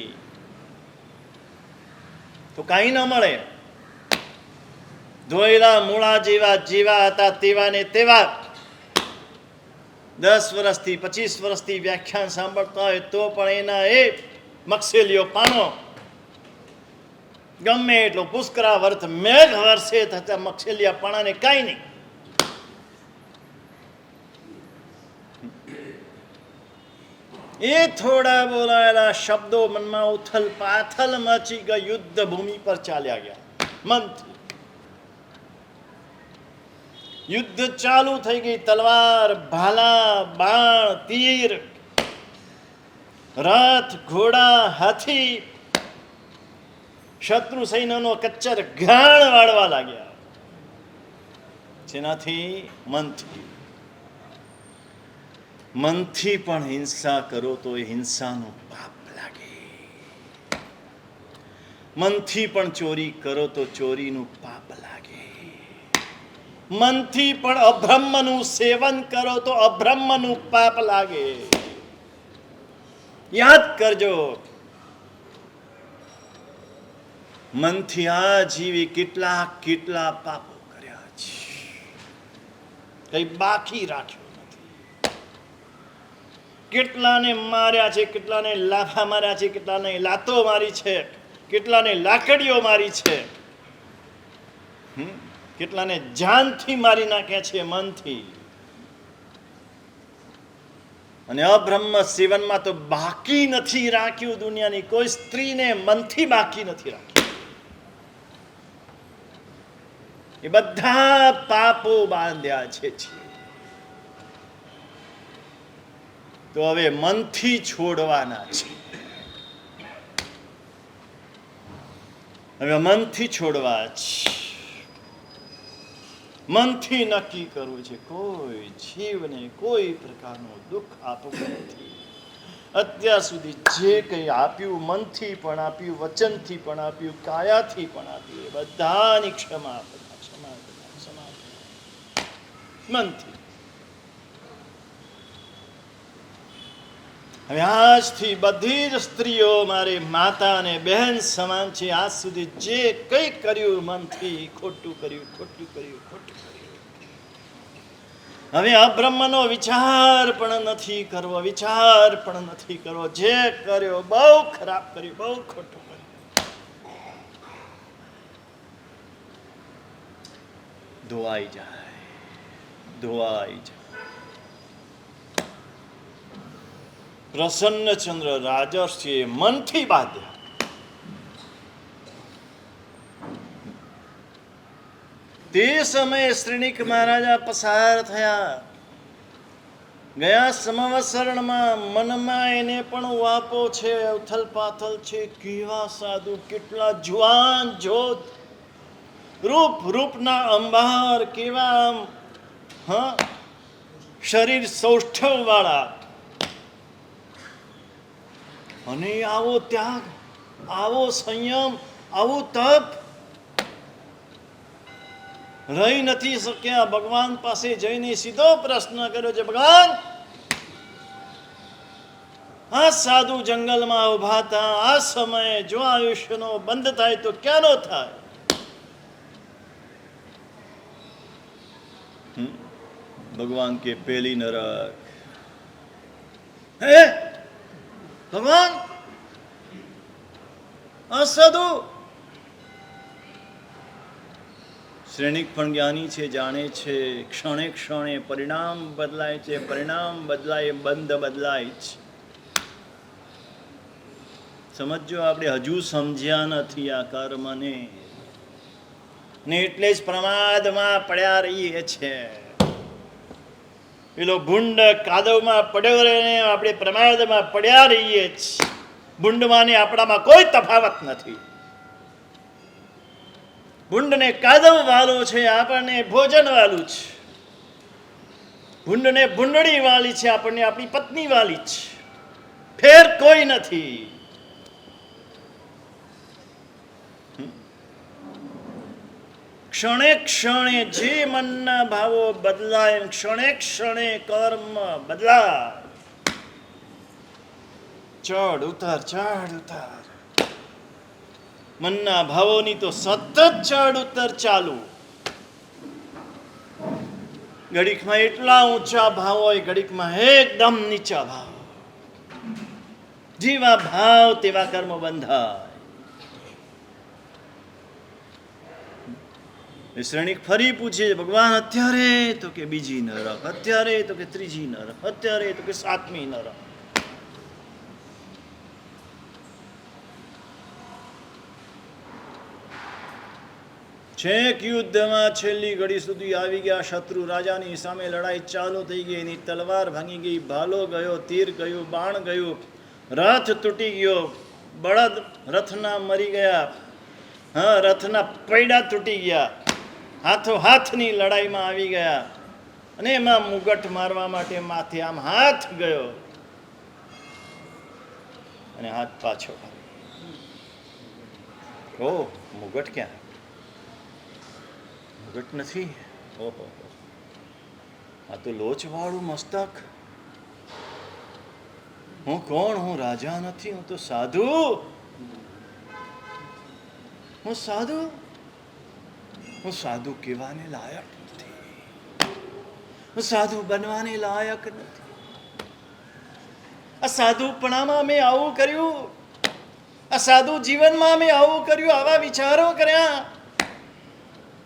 તો કાંઈ ન મળે. ધોયેલા મૂળા જેવા હતા તેવા ને તેવા 10 વર્ષથી 25 વર્ષથી વ્યાખ્યાન સાંભળતા હોય તો પણ એના એ મક્સેલિયો પાનો ગમે એટલો પુષ્કરા વર્થ મેઘ વર્ષે થતા મક્સેલિયા પાણાને કાંઈ નહીં. એ થોડા બોલાયેલા શબ્દો મનમાં ઉથલ પાથલ મચી ગઈ. યુદ્ધ ભૂમિ પર ચાલ્યા ગયા. મનથી યુદ્ધ ચાલુ થઈ ગઈ. તલવાર, ભાલા, બાણ, તીર, રથ, ઘોડા, હાથી શત્રુ સૈન્યનો કચ્ચર ઘાણ વાળવા લાગ્યા. જેનાથી મનથી પણ હિંસા કરો તો એ હિંસાનું પાપ લાગે. મનથી પણ ચોરી કરો તો ચોરીનું પાપ લાગે. મનથી પણ અબ્રહ્મનું સેવન કરો તો અબ્રહ્મનું પાપ લાગે. યાદ કરજો, મનથી આ જીવી કેટલા પાપો કર્યા છે, કઈ બાકી રાખ્યું નથી. કેટલાને માર્યા છે, કેટલાને લાફા માર્યા છે, કેટલાને લાતો મારી છે, કેટલાને લાકડીઓ મારી છે, કેટલાને જાનથી મારી નાખ્યા છે મનથી. અને અબ્રહ્મ સેવનમાં તો બાકી નથી રાખ્યું. દુનિયાની કોઈ સ્ત્રીને મનથી બાકી નથી રાખ્યું. એ બધા પાપો બાંધ્યા છે. તો હવે મનથી છોડવાના છે. હવે મનથી છોડવા છે. મનથી નક્કી કરવું છે કોઈ જીવને કોઈ પ્રકારનું દુઃખ આપવું નથી. અત્યાર સુધી જે કંઈ આપ્યું, મનથી પણ આપ્યું, વચનથી પણ આપ્યું, કાયાથી પણ આપ્યું, એ બધાની ક્ષમા મનથી. હવે આજથી બધી જ સ્ત્રીઓ મારી માતા અને બહેન સમાન છે. આજ સુધી જે કંઈ કર્યું મનથી ખોટું કર્યું. હવે અબ્રહ્મનો વિચાર પણ નથી કરવો. જે કર્યો બહુ ખરાબ કર્યું, બહુ ખોટું કર્યું. ધોવાઈ જાય. પ્રસન્નચંદ્ર રાજર્ષિએ મનથી બાંધ્યા. તે સમયે શ્રેણીક મહારાજા પસાર થયા. ગયા સંવત્સરણમાં મનમાં એને પણ વાપો છે, ઉથલ પાથલ છે. કેવા સાધુ, કેટલા જુવાન જોત, રૂપના અંબાર, કેવા આમ શરીર સૌષ્ઠવ વાળા, અને આવો ત્યાગ, આવો સંયમ, આવું તપ. રહી નથી શક્યા. ભગવાન પાસે જઈને સીધો પ્રશ્ન કર્યો છે, ભગવાન, આ સાધુ જંગલમાં ઉભા હતા, આ સમયે જો આયુષ્યનો બંધ થાય તો ક્યાંનો થાય? ભગવાન કે પેલી નરક. હે ભગવાન, આ સાધુ શ્રેણીક પણ જ્ઞાની છે, જાણે છે ક્ષણે ક્ષણે પરિણામ બદલાય છે, પરિણામ બદલાય, બંધ બદલાય છે. સમજો, આપણે હજુ સમજ્યા નથી આ કર્મને, ને એટલે જ પ્રમાદમાં પડ્યા રહીએ છે. પેલો ભૂંડ કાદવમાં પડ્યો રહીને આપણે પ્રમાદમાં પડ્યા રહીએ છીએ. ભૂંડમાં ને આપણામાં કોઈ તફાવત નથી. ભૂંડને કાદવ વાલું છે, આપણને ભોજન વાલું છે. ભૂંડને ભૂંડણી વાલી છે, આપણને આપણી પત્ની વાલી છે. ફેર કોઈ નથી. ક્ષણે ક્ષણે જે મનના ભાવો બદલાય, ક્ષણે ક્ષણે કર્મ બદલાય. ચડ ઉતાર, ચડ ઉતાર. મનના ભાવોની તો સતત ચડ ઉતર ચાલુ. ઘડીકમાં એટલા ઊંચા ભાવ હોય, ઘડીકમાં એકદમ નીચા ભાવ. જેવા ભાવ તેવા કર્મ બંધાય. શ્રેણીક ફરી પૂછે, ભગવાન અત્યારે? તો કે બીજી નરક. અત્યારે? તો કે ત્રીજી નરક. અત્યારે? તો કે સાતમી નરક. છેક યુદ્ધમાં છેલ્લી ઘડી સુધી આવી ગયા. શત્રુ રાજાની સામે લડાઈ ચાલુ થઈ ગઈ. એની તલવાર ભાંગી ગઈ, ભાલો ગયો, તીર ગયું, બાણ ગયું, રથ તૂટી ગયો, બળદ રથના મરી ગયા, રથના પૈડા તૂટી ગયા. હાથો હાથની લડાઈમાં આવી ગયા. અને એમાં મુગટ મારવા માટે માથે આમ હાથ ગયો અને હાથ પાછો. ઓ મુગટ ક્યાં? મુગટ નથી. ઓહો, આ તો લોચવાળું મસ્તક. હું કોણ? હું રાજા નથી, હું તો સાધુ. હું સાધુ? હું સાધુ કહેવાને લાયક નથી. હું સાધુ બનવાને લાયક નથી. આ સાધુપણામાં મેં આવું કર્યું, આ સાધુ જીવનમાં મેં આવું કર્યું, આવા વિચારો કર્યા.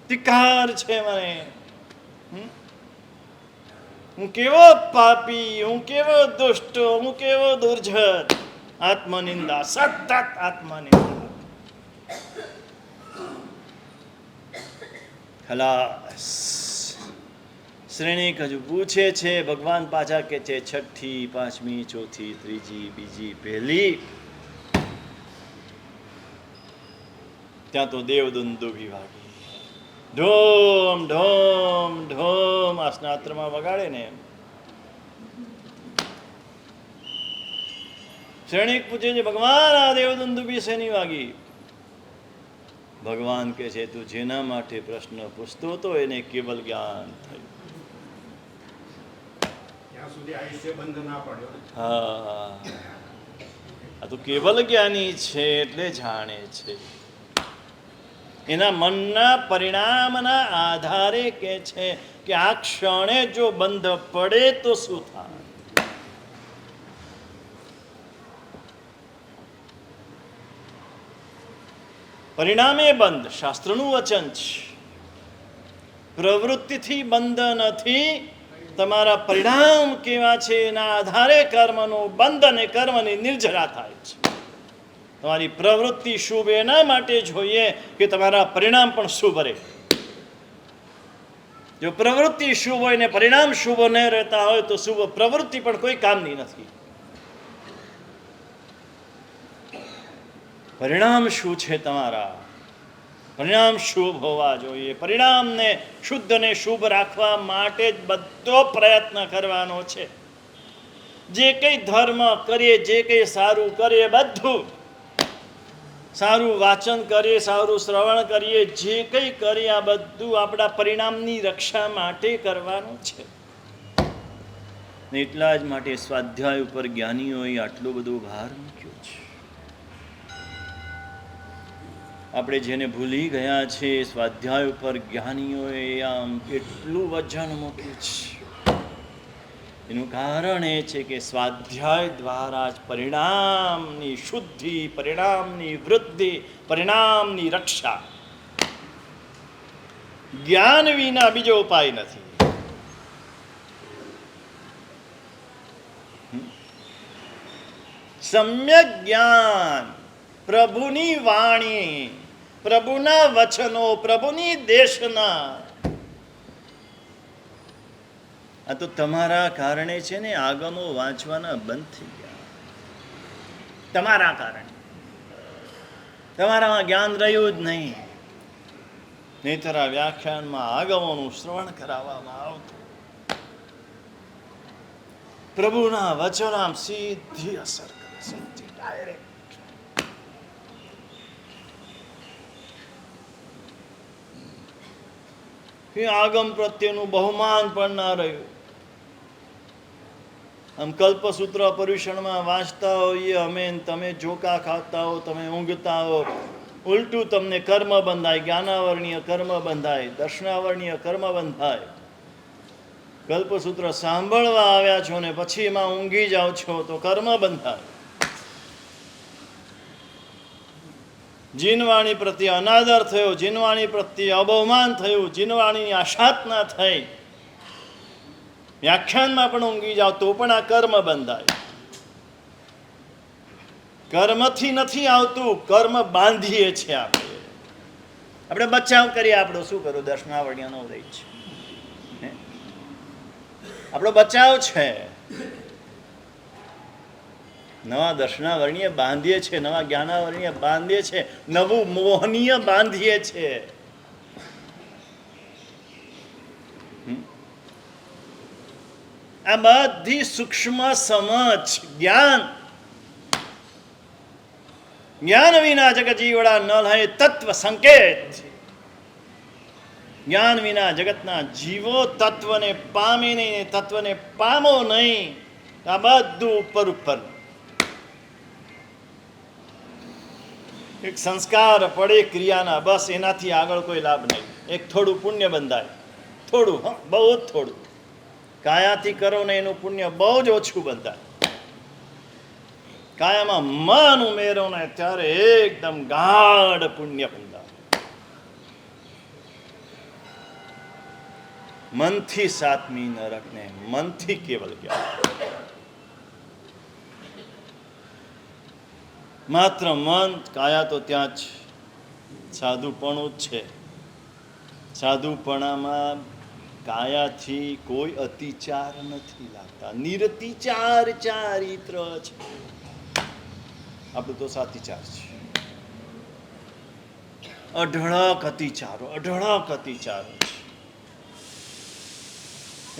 ધિક્કાર છે મને. હું કેવો પાપી, હું કેવો દુષ્ટ, હું કેવો દુર્જન. આત્મનિંદા, સતત આત્મનિંદા. ખલાસ. શ્રેણીક હજુ પૂછે છે. ભગવાન પાછા કે છે, છઠ્ઠી, પાંચમી, ચોથી, ત્રીજી, બીજી, પહેલી. ત્યાં તો દેવદુંદુભી વાગી. ઢોમ ઢોમ ઢોમ આ સ્નાત્રમાં વગાડે ને એમ. શ્રેણીક પૂછે છે, ભગવાન આ દેવદુંદુભી શેની વાગી? ભગવાન કહે છે, તું જેના માટે પ્રશ્ન પૂછતો હતો એને કેવલ જ્ઞાન થયું. હા, આ તો કેવલ જ્ઞાની છે એટલે જાણે છે. એના મનના પરિણામના આધારે કે છે કે આ ક્ષણે જો બંધ પડે તો શું થાય. પરિણામે બંધ શાસ્ત્રનું વચન છે. પ્રવૃત્તિથી બંધ નથી, તમારા પરિણામ કેવા છે એના આધારે કર્મનું બંધ અને કર્મની નિર્જરા થાય છે. તમારી પ્રવૃત્તિ શુભ એના માટે જોઈએ કે તમારા પરિણામ પણ શુભ રહે. જો પ્રવૃત્તિ શુભ હોય ને પરિણામ શુભ ન રહેતા હોય તો શુભ પ્રવૃત્તિ પણ કોઈ કામની નથી. પરિણામ શું છે? તમારા પરિણામ શુભ હોવા જોઈએ. પરિણામને શુદ્ધ અને શુભ રાખવા માટે જ બધો પ્રયત્ન કરવાનો છે. જે કંઈ ધર્મ કરીએ, જે કંઈ સારું કરીએ, બધું સારું વાંચન કરીએ, સારું શ્રવણ કરીએ, જે કંઈ કરીએ આ બધું આપણા પરિણામની રક્ષા માટે કરવાનું છે. એટલા જ માટે સ્વાધ્યાય ઉપર જ્ઞાનીઓએ આટલો બધો ભાર મૂક્યો છે. આપણે જેને ભૂલી ગયા છે સ્વાધ્યાય ઉપર જ્ઞાનીઓએ આમ એટલું વજન મૂક્યું છે. એનું કારણ એ છે કે સ્વાધ્યાય દ્વારા જ પરિણામની શુદ્ધિ, પરિણામની વૃદ્ધિ, પરિણામની રક્ષા. જ્ઞાન વિના બીજો ઉપાય નથી. સમ્યક જ્ઞાન, પ્રભુની વાણી, પ્રભુના વચનો, પ્રભુની દેશના, આ તો તમારા કારણે છે ને આગમો વાંચવાના બંધ થઈ ગયા. તમારા કારણે. તમારામાં જ્ઞાન રહ્યું જ નહીં. નહીંતર આ વ્યાખ્યાનમાં આગમોનું શ્રવણ કરાવવામાં આવતું. પ્રભુના વચનો આમ સીધી અસર કરે, સીધી ડાયરેક્ટ. આગમ પ્રત્યેનું બહુમાન પણ ના રહ્યું. આમ કલ્પસૂત્ર પર્યુષણમાં વાંચતા હોઈએ અમે, તમે જોકા ખાતા હો, તમે ઊંઘતા હો, ઉલટું તમને કર્મ બંધાય. જ્ઞાનાવરણીય કર્મ બંધાય, દર્શનાવરણીય કર્મ બંધાય. કલ્પસૂત્ર સાંભળવા આવ્યા છો ને પછી એમાં ઊંઘી જાઓ છો તો કર્મ બંધાય. જીનવાણી પ્રત્યે અનાદર થયો, જીનવાણી પ્રત્યે અબહમાન થયું, જીનવાણીની આશાતના થઈ, વ્યાખ્યાનમાં પણ ઊંઘી જાઓ તો પણ આ કર્મ બંધાય. કર્મથી નથી આવતું, કર્મ બાંધીએ છીએ આપણે. આપણે બચાવ કરીએ. આપણો શું કરું? દર્શનાવળીનો રહી છે, આપણો બચાવ છે. નવા દર્શનાવરણીય બાંધીએ છીએ, નવા જ્ઞાનાવરણીય બાંધીએ છીએ, નવું મોહનીય બાંધીએ છીએ. આ બધી સૂક્ષ્મ સમજ જ્ઞાન. જ્ઞાન વિના જગત જીવડા ન લહે તત્વ સંકેત. જ્ઞાન વિના જગતના જીવો તત્વને પામે નહીં, તત્વને પામો નહીં. આ બધું ઉપર ઉપર. એક સંસ્કાર પડે ક્રિયાના, બસ એનાથી આગળ કોઈ લાભ નહીં. એક થોડું પુણ્ય બંધાય, થોડું, બહુ જ થોડું. કાયાથી કરો ને એનું પુણ્ય બહુ જ ઓછું બંધાય. કાયામાં મન ઉમેરો ને ત્યારે એકદમ ગાઢ પુણ્ય બંધાય. મનથી સાતમી નરકને, મનથી કેવલ જ્ઞાન. માત્ર મન, કાયા તો ત્યાં જ સાધુપણું જ છે. સાધુપણામાં કાયાથી કોઈ અતિચાર નથી લાગતા. નિરતિચાર ચારિત્ર છે. આપણું તો સાતિચાર છે. અઢળક અતિચારો, અઢળક અતિચારો છે.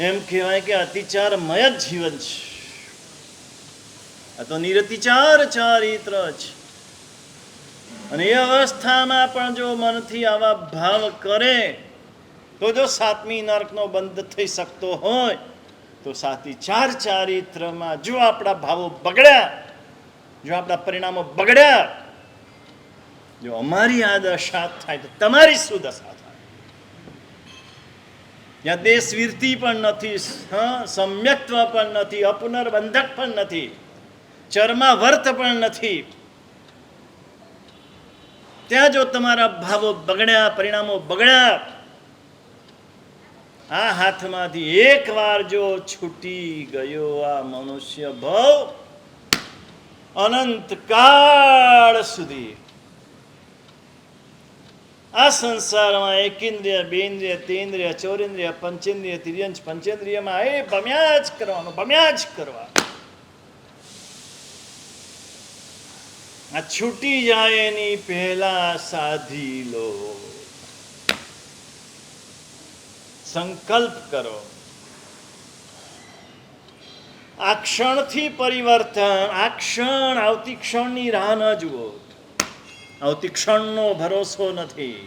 એમ કહેવાય કે અતિચારમય જ જીવન છે. આ તો નિરતિચાર ચારિત્ર છે. અને એ અવસ્થામાં પણ જો મનથી આવા ભાવ કરે તો જો સાતમી નરકનો બંધ થઈ શકતો હોય તો સાતિચાર ચારિત્રમાં જો આપણા ભાવો બગડ્યા, જો આપણા પરિણામો બગડ્યા, જો અમારી આ દશા થાય તો તમારી શું દશા થાય? ત્યાં દેશવીરતિ પણ નથી, સમ્યક્ત્વ પણ નથી, અપુનર્બંધક પણ નથી, ચર્માવર્ત પણ નથી. ત્યાં જો તમારા ભાવો બગડ્યા, પરિણામો બગડ્યા, આ હાથમાંથી એકવાર જો છૂટી ગયો આ મનુષ્ય ભવ, અનંતકાળ સુધી આ સંસારમાં એકેન્દ્રિય, બેન્દ્રિય, તેન્દ્રિય, ચોરેન્દ્રિય, પંચેન્દ્રિય, તિર્યંશ પંચેન્દ્રિયમાં એ ભમ્યા જ કરવાનું, ભમ્યા જ કરવા. આ છૂટી જાય એની પહેલા સાધી લો, સંકલ્પ કરો. આ ક્ષણથી પરિવર્તન, આ ક્ષણ, આવતી ક્ષણની રાહ ન જુઓ. આવતી ક્ષણનો ભરોસો નથી.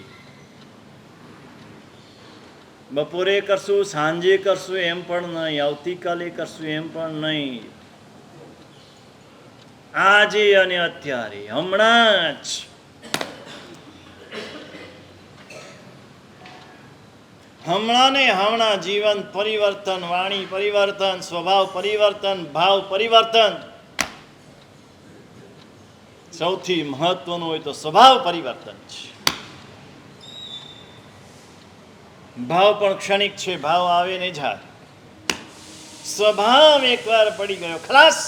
બપોરે કરશું, સાંજે કરશું એમ પણ નહીં, આવતીકાલે કરશું એમ પણ નહીં. આજે અને અત્યારે, હમણાં જ. હમણાં ને હમણાં જીવન પરિવર્તન, વાણી પરિવર્તન, સ્વભાવ પરિવર્તન, ભાવ પરિવર્તન. સૌથી મહત્વનું હોય તો સ્વભાવ પરિવર્તન છે. ભાવ પણ ક્ષણિક છે, ભાવ આવે ને જાય. સ્વભાવ એકવાર પડી ગયો ખલાસ.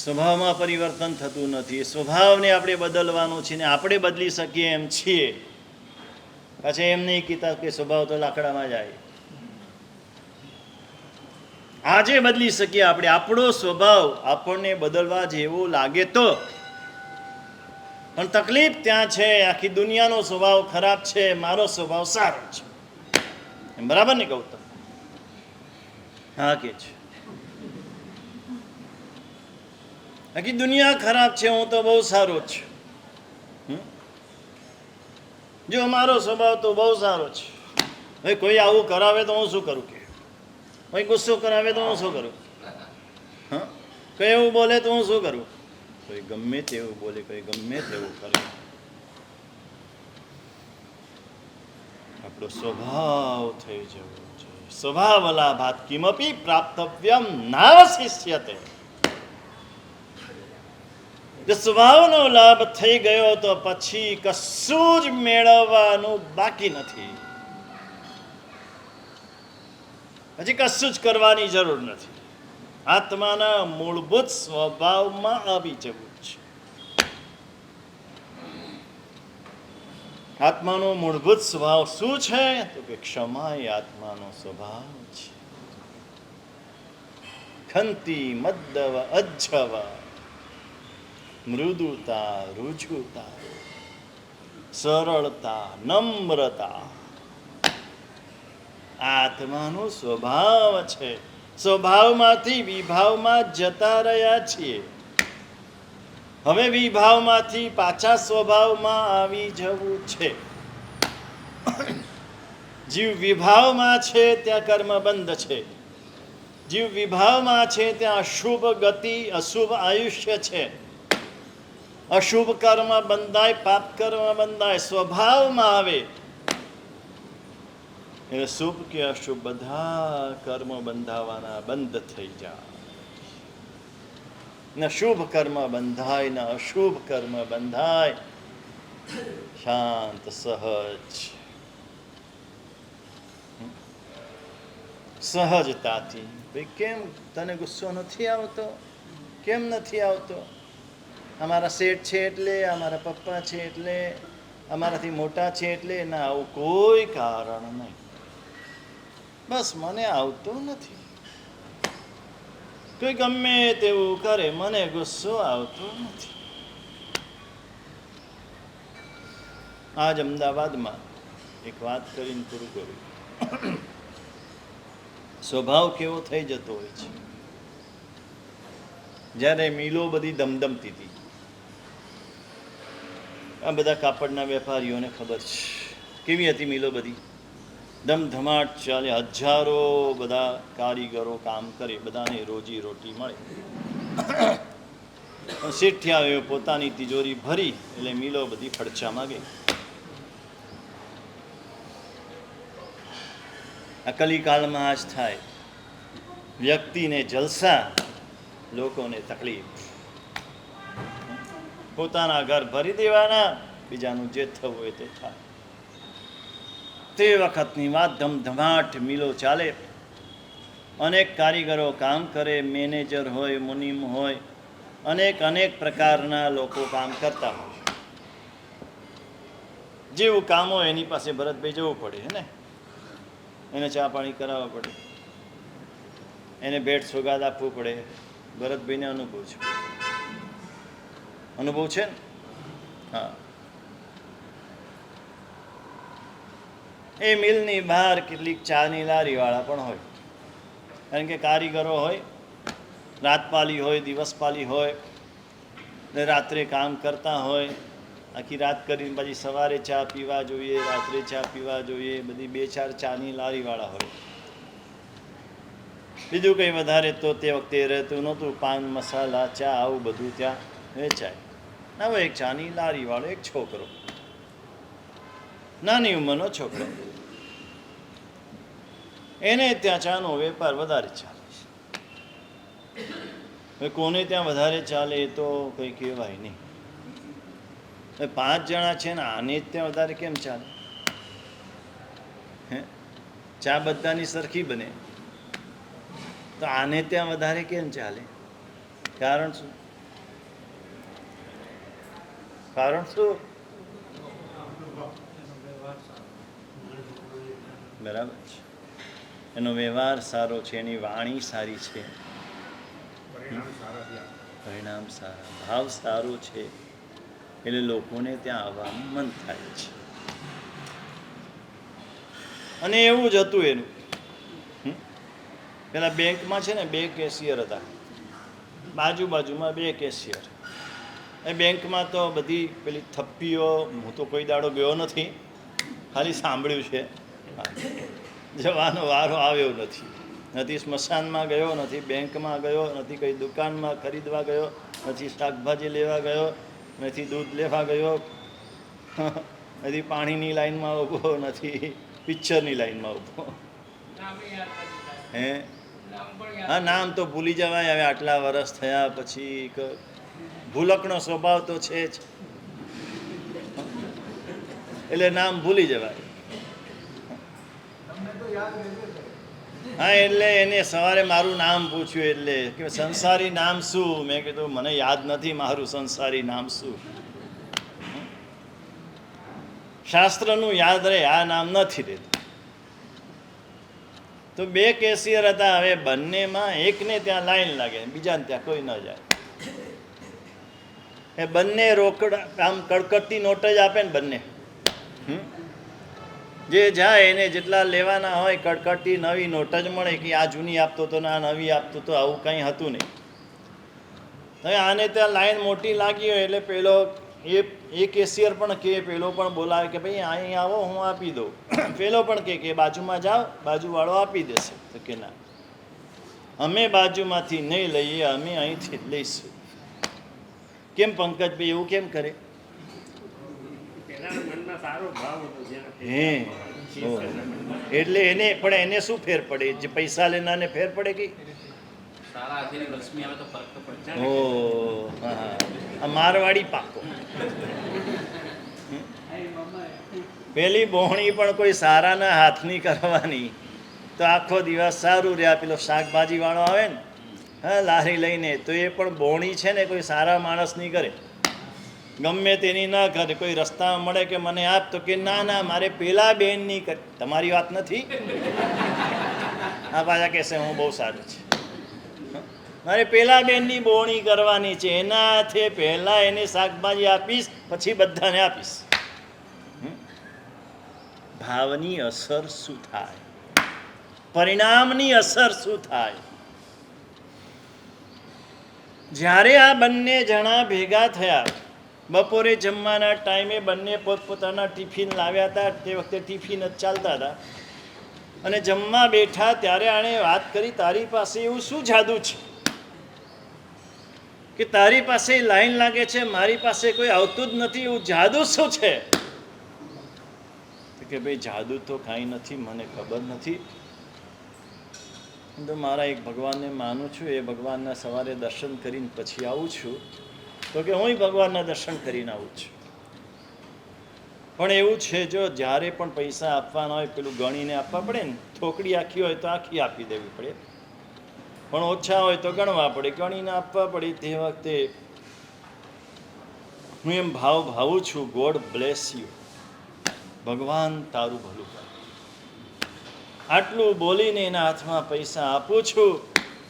સ્વભાવમાં પરિવર્તન થતું નથી. સ્વભાવને આપણે બદલવાનો છે ને આપણે બદલી શકીએ એમ છીએ. પછી એમ નહીં કીધા કે સ્વભાવ તો લાકડામાં જાય. આજે બદલી શકીએ આપણે. આપણો સ્વભાવ આપણને બદલવા જેવો લાગે તો. પણ તકલીફ ત્યાં છે, આખી દુનિયાનો સ્વભાવ ખરાબ છે, મારો સ્વભાવ સારો છે. બરાબર ને કહું તો? હા કે છે આખી દુનિયા ખરાબ છે, હું તો બહુ સારો છું. જો મારો સ્વભાવ તો બહુ સારો છે. ભાઈ કોઈ આવું કરાવે તો હું શું કરું? કે કોઈ ગુસ્સો કરાવે તો હું શું કરું? હા, કોઈ એવું બોલે તો હું શું કરું? કોઈ ગમે તેવું બોલે, કોઈ ગમે તેવું કરે. આપણો સ્વભાવ થઈ જવો છે. સ્વભાવ લાભાત કિમપી પ્રાપ્તવ્યમ નાવશિષ્યતે. જો સ્વભાવનો લાભ થઈ ગયો તો પછી કશું જ મેળવવાનું બાકી નથી. પછી કશું જ કરવાની જરૂર નથી. આત્માના મૂળભૂત સ્વભાવમાં આવી જવું છે. આત્માનો મૂળભૂત સ્વભાવ શું છે? તો કે ક્ષમા એ આત્માનો સ્વભાવ છે. ખંતી મદ્દવ અજ્જવ, મૃદુતા, રુજુતા, સરળતા, નમ્રતા આત્માનો સ્વભાવ છે. સ્વભાવમાંથી વિભાવમાં જતા રહ્યા છીએ. હવે વિભાવમાંથી પાછા સ્વભાવમાં આવી જવું છે. જીવ વિભાવમાં છે ત્યાં કર્મ બંધ છે. જીવ વિભાવમાં છે ત્યાં અશુભ ગતિ, અશુભ આયુષ્ય છે. અશુભ કર્મ બંધાય, પાપ કર્મ બંધાય. સ્વભાવમાં આવે એટલે શુભ કે અશુભ બધા કર્મ બંધાવાના બંધ થઈ જાય. ન શુભ કર્મ બંધાય, ન અશુભ કર્મ બંધાય. શાંત, સહજ, સહજતાથી. ભાઈ કેમ તને ગુસ્સો નથી આવતો? કેમ નથી આવતો? અમારા શેઠ છે એટલે, અમારા પપ્પા છે એટલે, અમારાથી મોટા છે એટલે? ના, આવું કોઈ કારણ નહીં. બસ મને આવતો નથી. કોઈ ગમે તેવું કરે, મને ગુસ્સો આવતો નથી. આજ અમદાવાદમાં એક વાત કરીને પૂરું કર્યું. સ્વભાવ કેવો થઈ જતો હોય છે. જ્યારે મિલો બધી ધમધમતી હતી, આ બધા કાપડના વેપારીઓને ખબર છે કેવી હતી મિલો બધી. ધમધમાટ ચાલે, હજારો બધા કારીગરો કામ કરે, બધાને રોજી રોટી મળે. શેઠિયાઓએ પોતાની તિજોરી ભરી એટલે મિલો બધી ખર્ચામાં ગઈ. આ કલિકાળમાં આજ થાય. વ્યક્તિને જલસા, લોકોને તકલીફ. પોતાના ઘર ભરી દેવાના, બીજાનું જે થવું હોય તે થાય. તે વખતની વાત, ધમધમાટ મિલો ચાલે, અનેક કારીગરો કામ કરે, મેનેજર હોય, મુનિમ હોય, અનેક પ્રકારના લોકો કામ કરતા હોય. જેવું કામ હોય એની પાસે ભરતભાઈ જવું પડે હે ને, એને ચા પાણી કરાવવા પડે, એને ભેટ સોગાદ આપવું પડે. ભરતભાઈને અનુભવ છે, અનુભવ છે ને? હા. એ મિલની બહાર કેટલીક ચાની લારીવાળા પણ હોય, કારણ કે કારીગરો હોય, રાતપાલી હોય, દિવસપાલી હોય, ને રાત્રે કામ કરતા હોય, આખી રાત કરીને પછી સવારે ચા પીવા જોઈએ, રાત્રે ચા પીવા જોઈએ, બધી 2-4 ચાની લારીવાળા હોય. બીજું કંઈ વધારે તો તે વખતે રહેતું નહોતું, પાન મસાલા ચા આવું બધું ત્યાં વેચાય. હવે એક ચાની લારીવાળો એક છોકરો, નાની ઉંમરનો છોકરો, એને ત્યાં ચાનો વેપાર વધારે ચાલે છે. કોને ત્યાં વધારે ચાલે એ તો કંઈ કહેવાય નહીં. 5 જણા છે ને, આને જ ત્યાં વધારે કેમ ચાલે? હે, ચા બધાની સરખી બને, તો આને ત્યાં વધારે કેમ ચાલે? કારણ શું? કારણ શું? બરાબર છે, એનો વ્યવહાર સારો છે, એની વાણી સારી છે, પરિણામ સારા, ભાવ સારો છે, એટલે લોકોને ત્યાં આવવાનું મન થાય છે. અને એવું જ હતું એનું. પેલા બેંકમાં છે ને 2 કેશિયર હતા, બાજુમાં 2 કેશિયર. એ બેંકમાં તો બધી પેલી થપ્પીઓ, હું તો કોઈ દાડો ગયો નથી, ખાલી સાંભળ્યું છે. જવાનો વારો આવ્યો નથી સ્મશાનમાં ગયો, નથી બેંકમાં ગયો, નથી કઈ દુકાનમાં ખરીદવા ગયો, નથી શાકભાજી લેવા ગયો, નથી દૂધ લેવા ગયો, નથી પાણીની લાઈનમાં ઊભો, નથી પિક્ચરની લાઈનમાં ઊભો. હે, હા, નામ તો ભૂલી જવાય હવે, આટલા વર્ષ થયા પછી. ભૂલકનો સ્વભાવ તો છે જ, એટલે નામ ભૂલી જવાય. હા, એટલે એને સવારે મારું નામ પૂછ્યું, એટલે કે સંસારી નામ શું? મેં કીધું મને યાદ નથી મારું સંસારી નામ શું. શાસ્ત્રનું યાદ રહે, આ નામ નથી રહેતું. તો 2 કેશિયર હતા. હવે બંનેમાં એકને ત્યાં લાઈન લાગે, બીજાને ત્યાં કોઈ ન જાય. એ બંને રોકડ આમ કડકડતી નોટ જ આપે ને બંને. જે જાય એને જેટલા લેવાના હોય કડકડતી નવી નોટ જ મળે, કે આ જૂની આપતો તો ને આ નવી આપતો તો, આવું કંઈ હતું નહીં. હવે આને ત્યાં લાઈન મોટી લાગી હોય એટલે પેલો એ કેશિયર પણ કહે, પેલો પણ બોલાવે કે ભાઈ અહીં આવો, હું આપી દઉં. પેલો પણ કે બાજુમાં જાઓ, બાજુવાળો આપી દેશે. તો કે ના, અમે બાજુમાંથી નહીં લઈએ, અમે અહીંથી જ લઈશું. કેમ પંકજભાઈ એવું કેમ કરે? હે, એટલે એને શું ફેર પડે? જે પૈસા લેનારને ફેર પડે કે? ઓ હા, મારવાડી પાકો. પેલી બોહણી પણ કોઈ સારાના હાથની કરવાની, તો આખો દિવસ સારું રહ્યા. પેલો શાકભાજી વાળો આવે ને, હા, લારી લઈને, તો એ પણ બોહણી છે ને કોઈ સારા માણસ નહીં કરે, ગમે તેની ના કરે. કોઈ રસ્તામાં મળે કે મને આપ, તો કે ના ના, મારે પેલા બેન નહીં કરે. તમારી વાત નથી. આ પાછા કહેશે હું બહુ સારું છે, મારે પેલા બેનની બોહણી કરવાની છે, એનાથી પહેલા એને શાકભાજી આપીશ, પછી બધાને આપીશ. ભાવની અસર શું થાય? પરિણામની અસર શું થાય? જ્યારે આ બંને જણા ભેગા થયા, બપોરે જમવાના ટાઈમે બંને પોતપોતાના ટિફિન લાવ્યા હતા. તે વખતે ટિફિન જ ચાલતા હતા. અને જમવા બેઠા ત્યારે આણે વાત કરી, તારી પાસે એવું શું જાદુ છે કે તારી પાસે લાઈન લાગે છે, મારી પાસે કોઈ આવતું જ નથી? એવું જાદુ શું છે? કે ભાઈ જાદુ તો કાંઈ નથી, મને ખબર નથી. તો મારા એક ભગવાનને માનું છું, એ ભગવાનના સવારે દર્શન કરીને પછી આવું છું. તો કે હું ભગવાનના દર્શન કરીને આવું છું. પણ એવું છે, જો જ્યારે પણ પૈસા આપવાના હોય પેલું ગણીને આપવા પડે ને. થોકડી આખી હોય તો આખી આપી દેવી પડે, પણ ઓછા હોય તો ગણવા પડે, ગણીને આપવા પડે. તે વખતે હું એમ ભાવું છું, ગોડ બ્લેસ યુ, ભગવાન તારું ભલું કરે. આટલું બોલીને એના હાથમાં પૈસા આપું છું,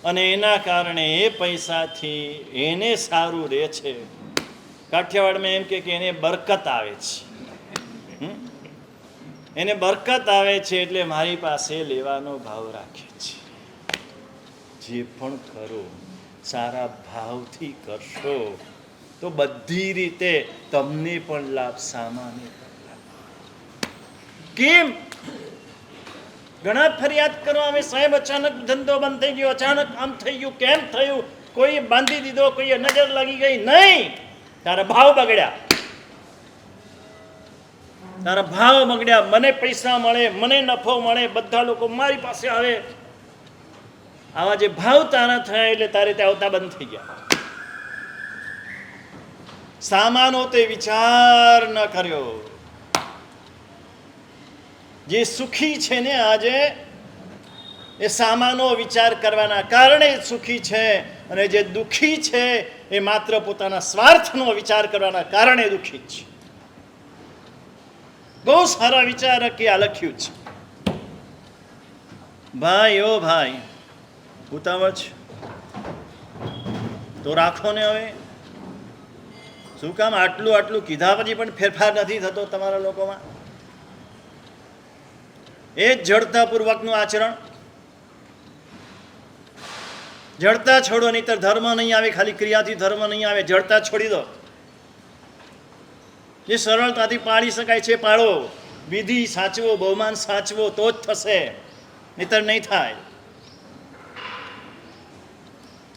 અને એના કારણે એ પૈસાથી એને સારું રહે છે. કાઠિયાવાડમાં એમ કે એને બરકત આવે છે. એને બરકત આવે છે, એટલે મારી પાસે લેવાનો ભાવ રાખે છે. જે પણ કરો સારા ભાવથી કરશો તો બધી રીતે તમને પણ લાભ, સામાન્ય પણ લાભ. કેમ? ઘણા ફરિયાદ કરવા આવે, સાહેબ અચાનક ધંધો બંધ થઈ ગયો, અચાનક આમ થઈ ગયું, કેમ થયું? કોઈ બાંધી દીધો, કોઈ નજર લાગી ગઈ. નહીં, તારા ભાવ બગડ્યા, તારા ભાવ બગડ્યા. મને પૈસા મળે, મને નફો મળે, બધા લોકો મારી પાસે આવે, આવા જે ભાવ તારા થયા એટલે તારે ત્યાં આવતા બંધ થઈ ગયા. સામાનો તે વિચાર ન કર્યો. જે સુખી છે ને આજે, એ સામાનો વિચાર કરવાના કારણે સુખી છે, અને જે દુઃખી છે એ માત્ર પોતાના સ્વાર્થનો વિચાર કરવાના કારણે દુઃખી છે. બહુ સારા વિચાર કે આ લખ્યું છે. ભાઈ, ઓ ભાઈ, ઉતાવળ છે તો રાખો ને. હવે શું કામ આટલું આટલું કીધા પછી પણ ફેરફાર નથી થતો તમારા લોકોમાં? એ જ જડતાપૂર્વકનું આચરણ. જડતા છોડો, નહીંતર ધર્મ નહીં આવે. ખાલી ક્રિયાથી ધર્મ નહીં આવે. જડતા છોડી દો. જે સરળતાથી પાળી શકાય છે પાળો. વિધિ સાચવો, બહુમાન સાચવો, તો જ થશે, નહીંતર નહીં થાય.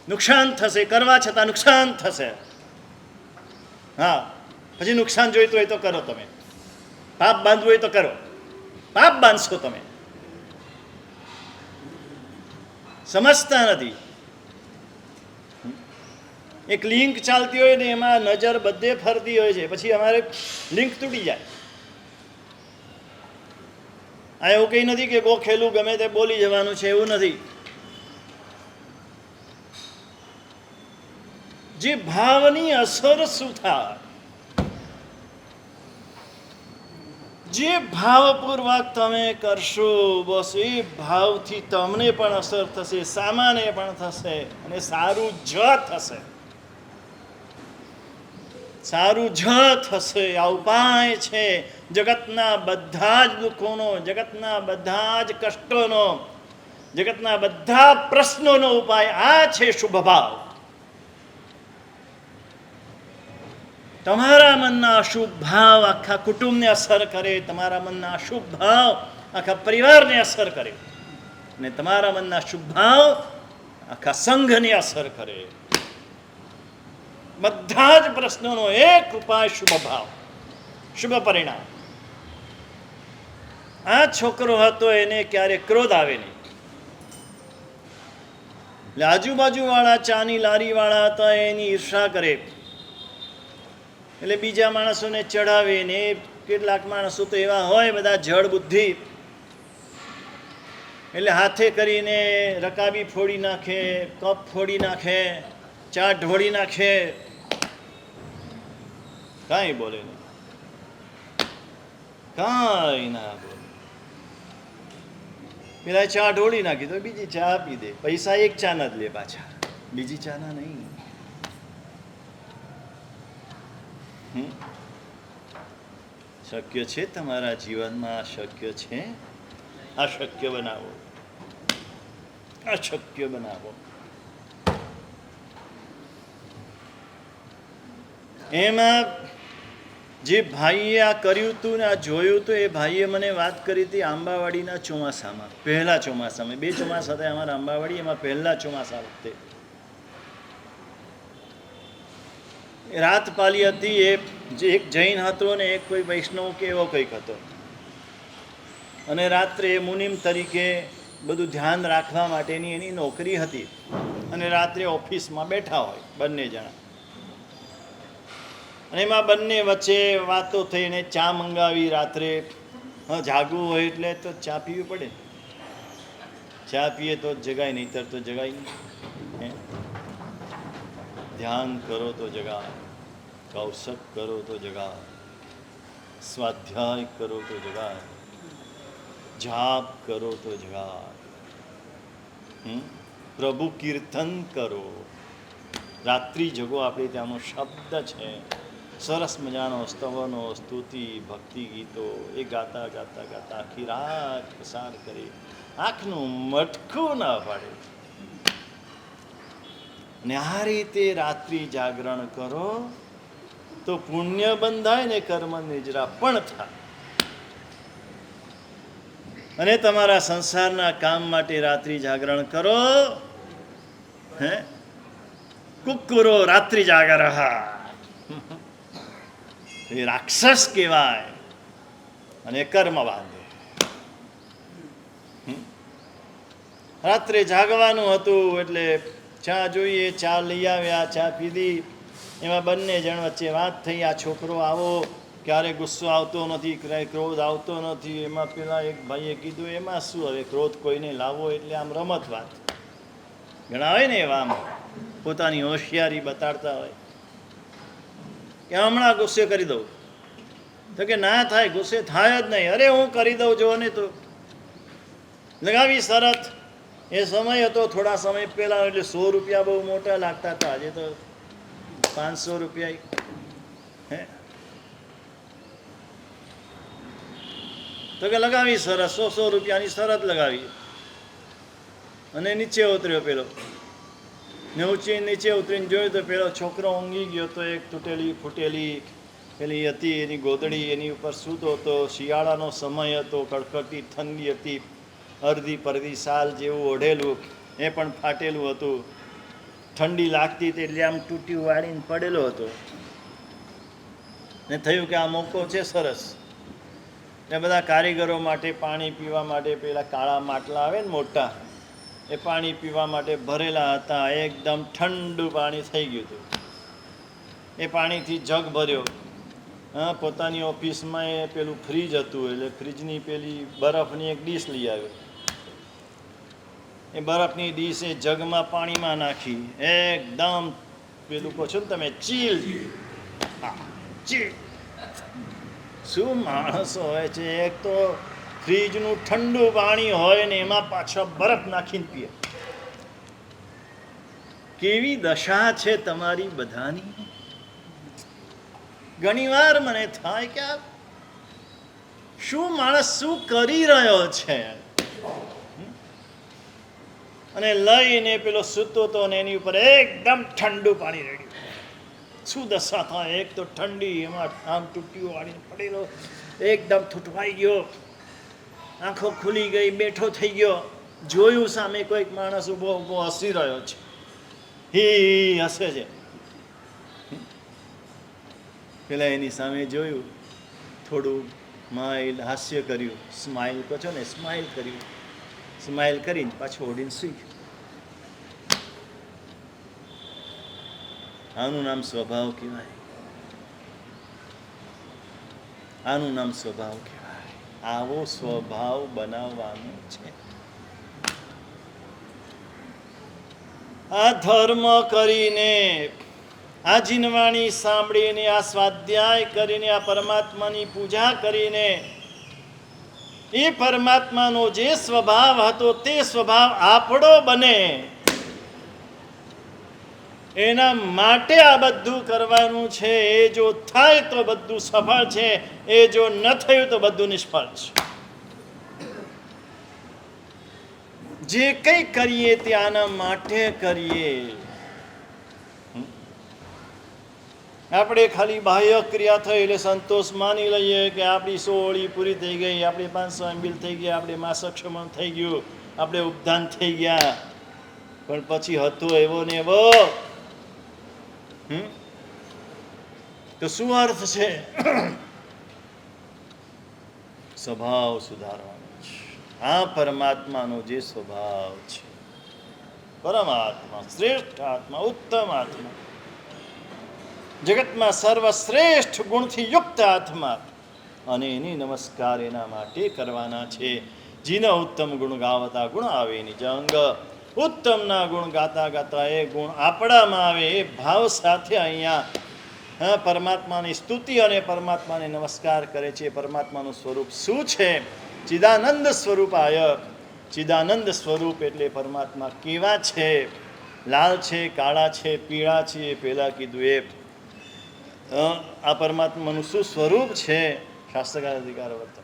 નુકસાન થશે, કરવા છતાં નુકસાન થશે. હા, પછી નુકસાન જોઈતું હોય તો કરો. તમે પાપ બાંધવું હોય તો કરો, પાપ બાંધશો તમે. સમજતા નથી. એક લિંક ચાલતી હોય ને, એમાં નજર બધે ફરતી હોય છે, પછી અમારે લિંક તૂટી જાય. આ એવું કંઈ નથી કે ગોખેલું ગમે તે બોલી જવાનું છે, એવું નથી. જે ભાવની અસર શું થાય, જે ભાવપૂર્વક તમે કરશો, બસ એ ભાવથી તમને પણ અસર થશે, સામાન્ય પણ થશે, અને સારું જ થશે. સારું જ થશે. આ ઉપાય છે જગતના બધા જ દુઃખોનો, જગતના બધા જ કષ્ટોનો, જગતના બધા પ્રશ્નોનો ઉપાય આ છે શુભ ભાવ. તમારા મનના અશુભ ભાવ આખા કુટુંબને અસર કરે, તમારા મનના અશુભ ભાવ આખા પરિવારને અસર કરે, અને તમારા મનના શુભ ભાવ આખા સંઘને અસર કરે. બધા જ પ્રશ્નોનો એક ઉપાય શુભ ભાવ, શુભ પરિણામ. આ છોકરો હતો, એને ક્યારે ક્રોધ આવે નહીં. એટલે આજુબાજુ વાળા, ચાની લારી વાળા હતા, એની ઈર્ષા કરે, એટલે બીજા માણસોને ચડાવે ને. કેટલાક માણસો તો એવા હોય, બધા જડ બુદ્ધિ, એટલે હાથે કરીને રકાબી ફોડી નાખે, કપ ફોડી નાખે, ચા ઢોળી નાખે, કાંઈ બોલે નહીં, કાંઈ ના બોલે. પેલા ચા ઢોળી નાખી તો બીજી ચા આપી દે. પૈસા એક ચા ના જ લે પાછા, બીજી ચા ના નહીં. શક્ય છે તમારા જીવનમાં? શક્ય છે. અશક્ય બનાવો, અશક્ય બનાવો. એમાં જે ભાઈએ આ કર્યું હતું ને આ જોયું હતું, એ ભાઈએ મને વાત કરી હતી આંબાવાડીના ચોમાસામાં, પહેલા ચોમાસામાં. 2 ચોમાસા હતા અમારા આંબાવાડી, એમાં પહેલા ચોમાસા વખતે રાત પાલી હતી. એ એક જૈન હતો ને એક કોઈ વૈષ્ણવ કે એવો કંઈક હતો, અને રાત્રે મુનિમ તરીકે બધું ધ્યાન રાખવા માટેની એની નોકરી હતી, અને રાત્રે ઓફિસમાં બેઠા હોય બંને જણા. અને એમાં બંને વચ્ચે વાતો થઈને ચા મંગાવી રાત્રે. જાગવું હોય એટલે તો ચા પીવી પડે. ચા પીએ તો જગાય, નહીંતર તો જગાય નહીં. ધ્યાન કરો તો જગાય, કૌશક કરો તો જગાય, સ્વાધ્યાય કરો તો જગાય, જાપ કરો તો જગાય, પ્રભુ કીર્તન કરો. રાત્રિ જગો આપણે ત્યાંનો શબ્દ છે. સરસ મજાનો સ્તવનો, સ્તુતિ, ભક્તિ ગીતો એ ગાતા ગાતા ગાતા આખી રાત પસાર કરી, આંખનું મટકું ના પાડે. ને આ રીતે રાત્રિ જાગરણ કરો તો પુણ્ય બંધાય ને કર્મ નિજરા પણ થાય. અને તમારા સંસારના કામ માટે રાત્રિ જાગરણ કરો. કુકુરો રાત્રિ જાગરહ, એ રાક્ષસ કહેવાય અને કર્મ બાંધે. રાત્રે જાગવાનું હતું એટલે ચા જોઈએ, ચા લઈ આવ્યા, ચા પીધી. એમાં બંને જણ વચ્ચે વાત થઈ. આ છોકરો આવો, ક્યારે ગુસ્સો આવતો નથી, ક્યારેય ક્રોધ આવતો નથી. એમાં પેલા એક ભાઈએ કીધું એમાં શું હવે ક્રોધ કોઈને લાવવો એટલે આમ રમત વાત. ઘણા હોય ને એવા આમ પોતાની હોશિયારી બતાડતા હોય કે હમણાં ગુસ્સે કરી દઉં, તો કે ના થાય, ગુસ્સે થાય જ નહીં. અરે હું કરી દઉં જો ને. તો લગાવી શરત. એ સમય હતો થોડા સમય પહેલા, એટલે 100 રૂપિયા બહુ મોટા લાગતા હતા. આજે તો 500 રૂપિયા. તો કે લગાવી શરત, 100 રૂપિયાની શરત લગાવી. અને નીચે ઉતર્યો પેલો. નીચે ઉતરીને જોયું તો પેલો છોકરો ઊંઘી ગયો. તો એક તૂટેલી ફૂટેલી પેલી હતી એની ગોદડી, એની ઉપર સૂતો હતો. શિયાળાનો સમય હતો, કડકડતી ઠંડી હતી. અડધી પરધી સાલ જેવું ઓઢેલું, એ પણ ફાટેલું હતું. ઠંડી લાગતી હતી એટલે આમ તૂટ્યું વાળીને પડેલો હતો. ને થયું કે આ મોકો છે સરસ. એ બધા કારીગરો માટે પાણી પીવા માટે પેલા કાળા માટલા આવે ને મોટા, એ પાણી પીવા માટે ભરેલા હતા. એકદમ ઠંડુ પાણી થઈ ગયું હતું. એ પાણીથી જગ ભર્યો. પોતાની ઓફિસમાં એ પેલું ફ્રીજ હતું, એટલે ફ્રીજની પેલી બરફની એક ડીશ લઈ આવ્યો. એ બરફની ડીશ એ જગમાં પાણીમાં નાખી. એકદમ પેલું કહો છો ને તમે, ચીલ. ચીલ. શું માણસો હોય છે! એક તો ફ્રીજનું ઠંડુ પાણી હોય ને એમાં પાછો બરફ નાખીને પીએ. કેવી દશા છે તમારી બધાની! ઘણીવાર મને થાય કે આ શું માણસ શું કરી રહ્યો છે. અને લઈને પેલો સૂતો તો ને એની ઉપર એકદમ ઠંડુ પાણી રેડ્યું. શું દશા થાય! એક તો ઠંડી, એમાં આમ તૂટ્યું વાળીને પડેલો, એકદમ થૂંટવાઈ ગયો. આંખો ખુલી ગઈ, બેઠો થઈ ગયો. જોયું સામે કોઈક માણસ ઊભો ઊભો હસી રહ્યો છે. હી હસે છે. પેલા એની સામે જોયું, થોડું હાસ્ય કર્યું. સ્માઇલ કહો છો ને, સ્માઇલ કર્યું. સ્માઇલ કરીને પાછું ઓડીને સુઈ ગયું. આનું નામ સ્વભાવ કહેવાય. આનું નામ સ્વભાવ કહેવાય. આવો સ્વભાવ બનાવવાનો છે. આ ધર્મ કરીને, આ જીનવાણી સાંભળીને, આ સ્વાધ્યાય કરીને, આ પરમાત્માની પૂજા કરીને, એ પરમાત્માનો જે સ્વભાવ હતો તે સ્વભાવ આપણો બને, એના માટે આ બધું કરવાનું છે. એ જો થાય તો બધું સફળ છે, એ જો ન થયું તો બધું નિષ્ફળ છે. જે કંઈ કરીએ તે આના માટે કરીએ. આપણે ખાલી બાહ્ય ક્રિયા થઈ એટલે સંતોષ માની લઈએ કે આપણી 100 ઓળી પૂરી થઈ ગઈ, આપણી 500 MBL થઈ ગયા, આપણે માસક્ષમણ થઈ ગયું, આપણે ઉપદાન થઈ ગયા. પણ પછી હતો એવો ને એવો તો શું અર્થ છે? સ્વભાવ સુધારવાનો છે. આ પરમાત્માનો જે સ્વભાવ છે, પરમાત્મા શ્રેષ્ઠ આત્મા, ઉત્તમ આત્મા, જગતમાં સર્વશ્રેષ્ઠ ગુણથી યુક્ત આત્મા, અને એની નમસ્કાર એના માટે કરવાના છે. જીને ઉત્તમ ગુણ ગાવતા ગુણ આવે નિજ અંગ. ઉત્તમના ગુણ ગાતા ગાતા એ ગુણ આપણામાં આવે એ ભાવ સાથે અહીંયા પરમાત્માની સ્તુતિ અને પરમાત્માને નમસ્કાર કરે છે. પરમાત્માનું સ્વરૂપ શું છે? ચિદાનંદ સ્વરૂપાય. ચિદાનંદ સ્વરૂપ એટલે પરમાત્મા કેવા છે? લાલ છે, કાળા છે, પીળા છે, પહેલાં કીધું એ. આ પરમાત્માનું શું સ્વરૂપ છે? શાસ્ત્રકાર અધિકાર વર્તન.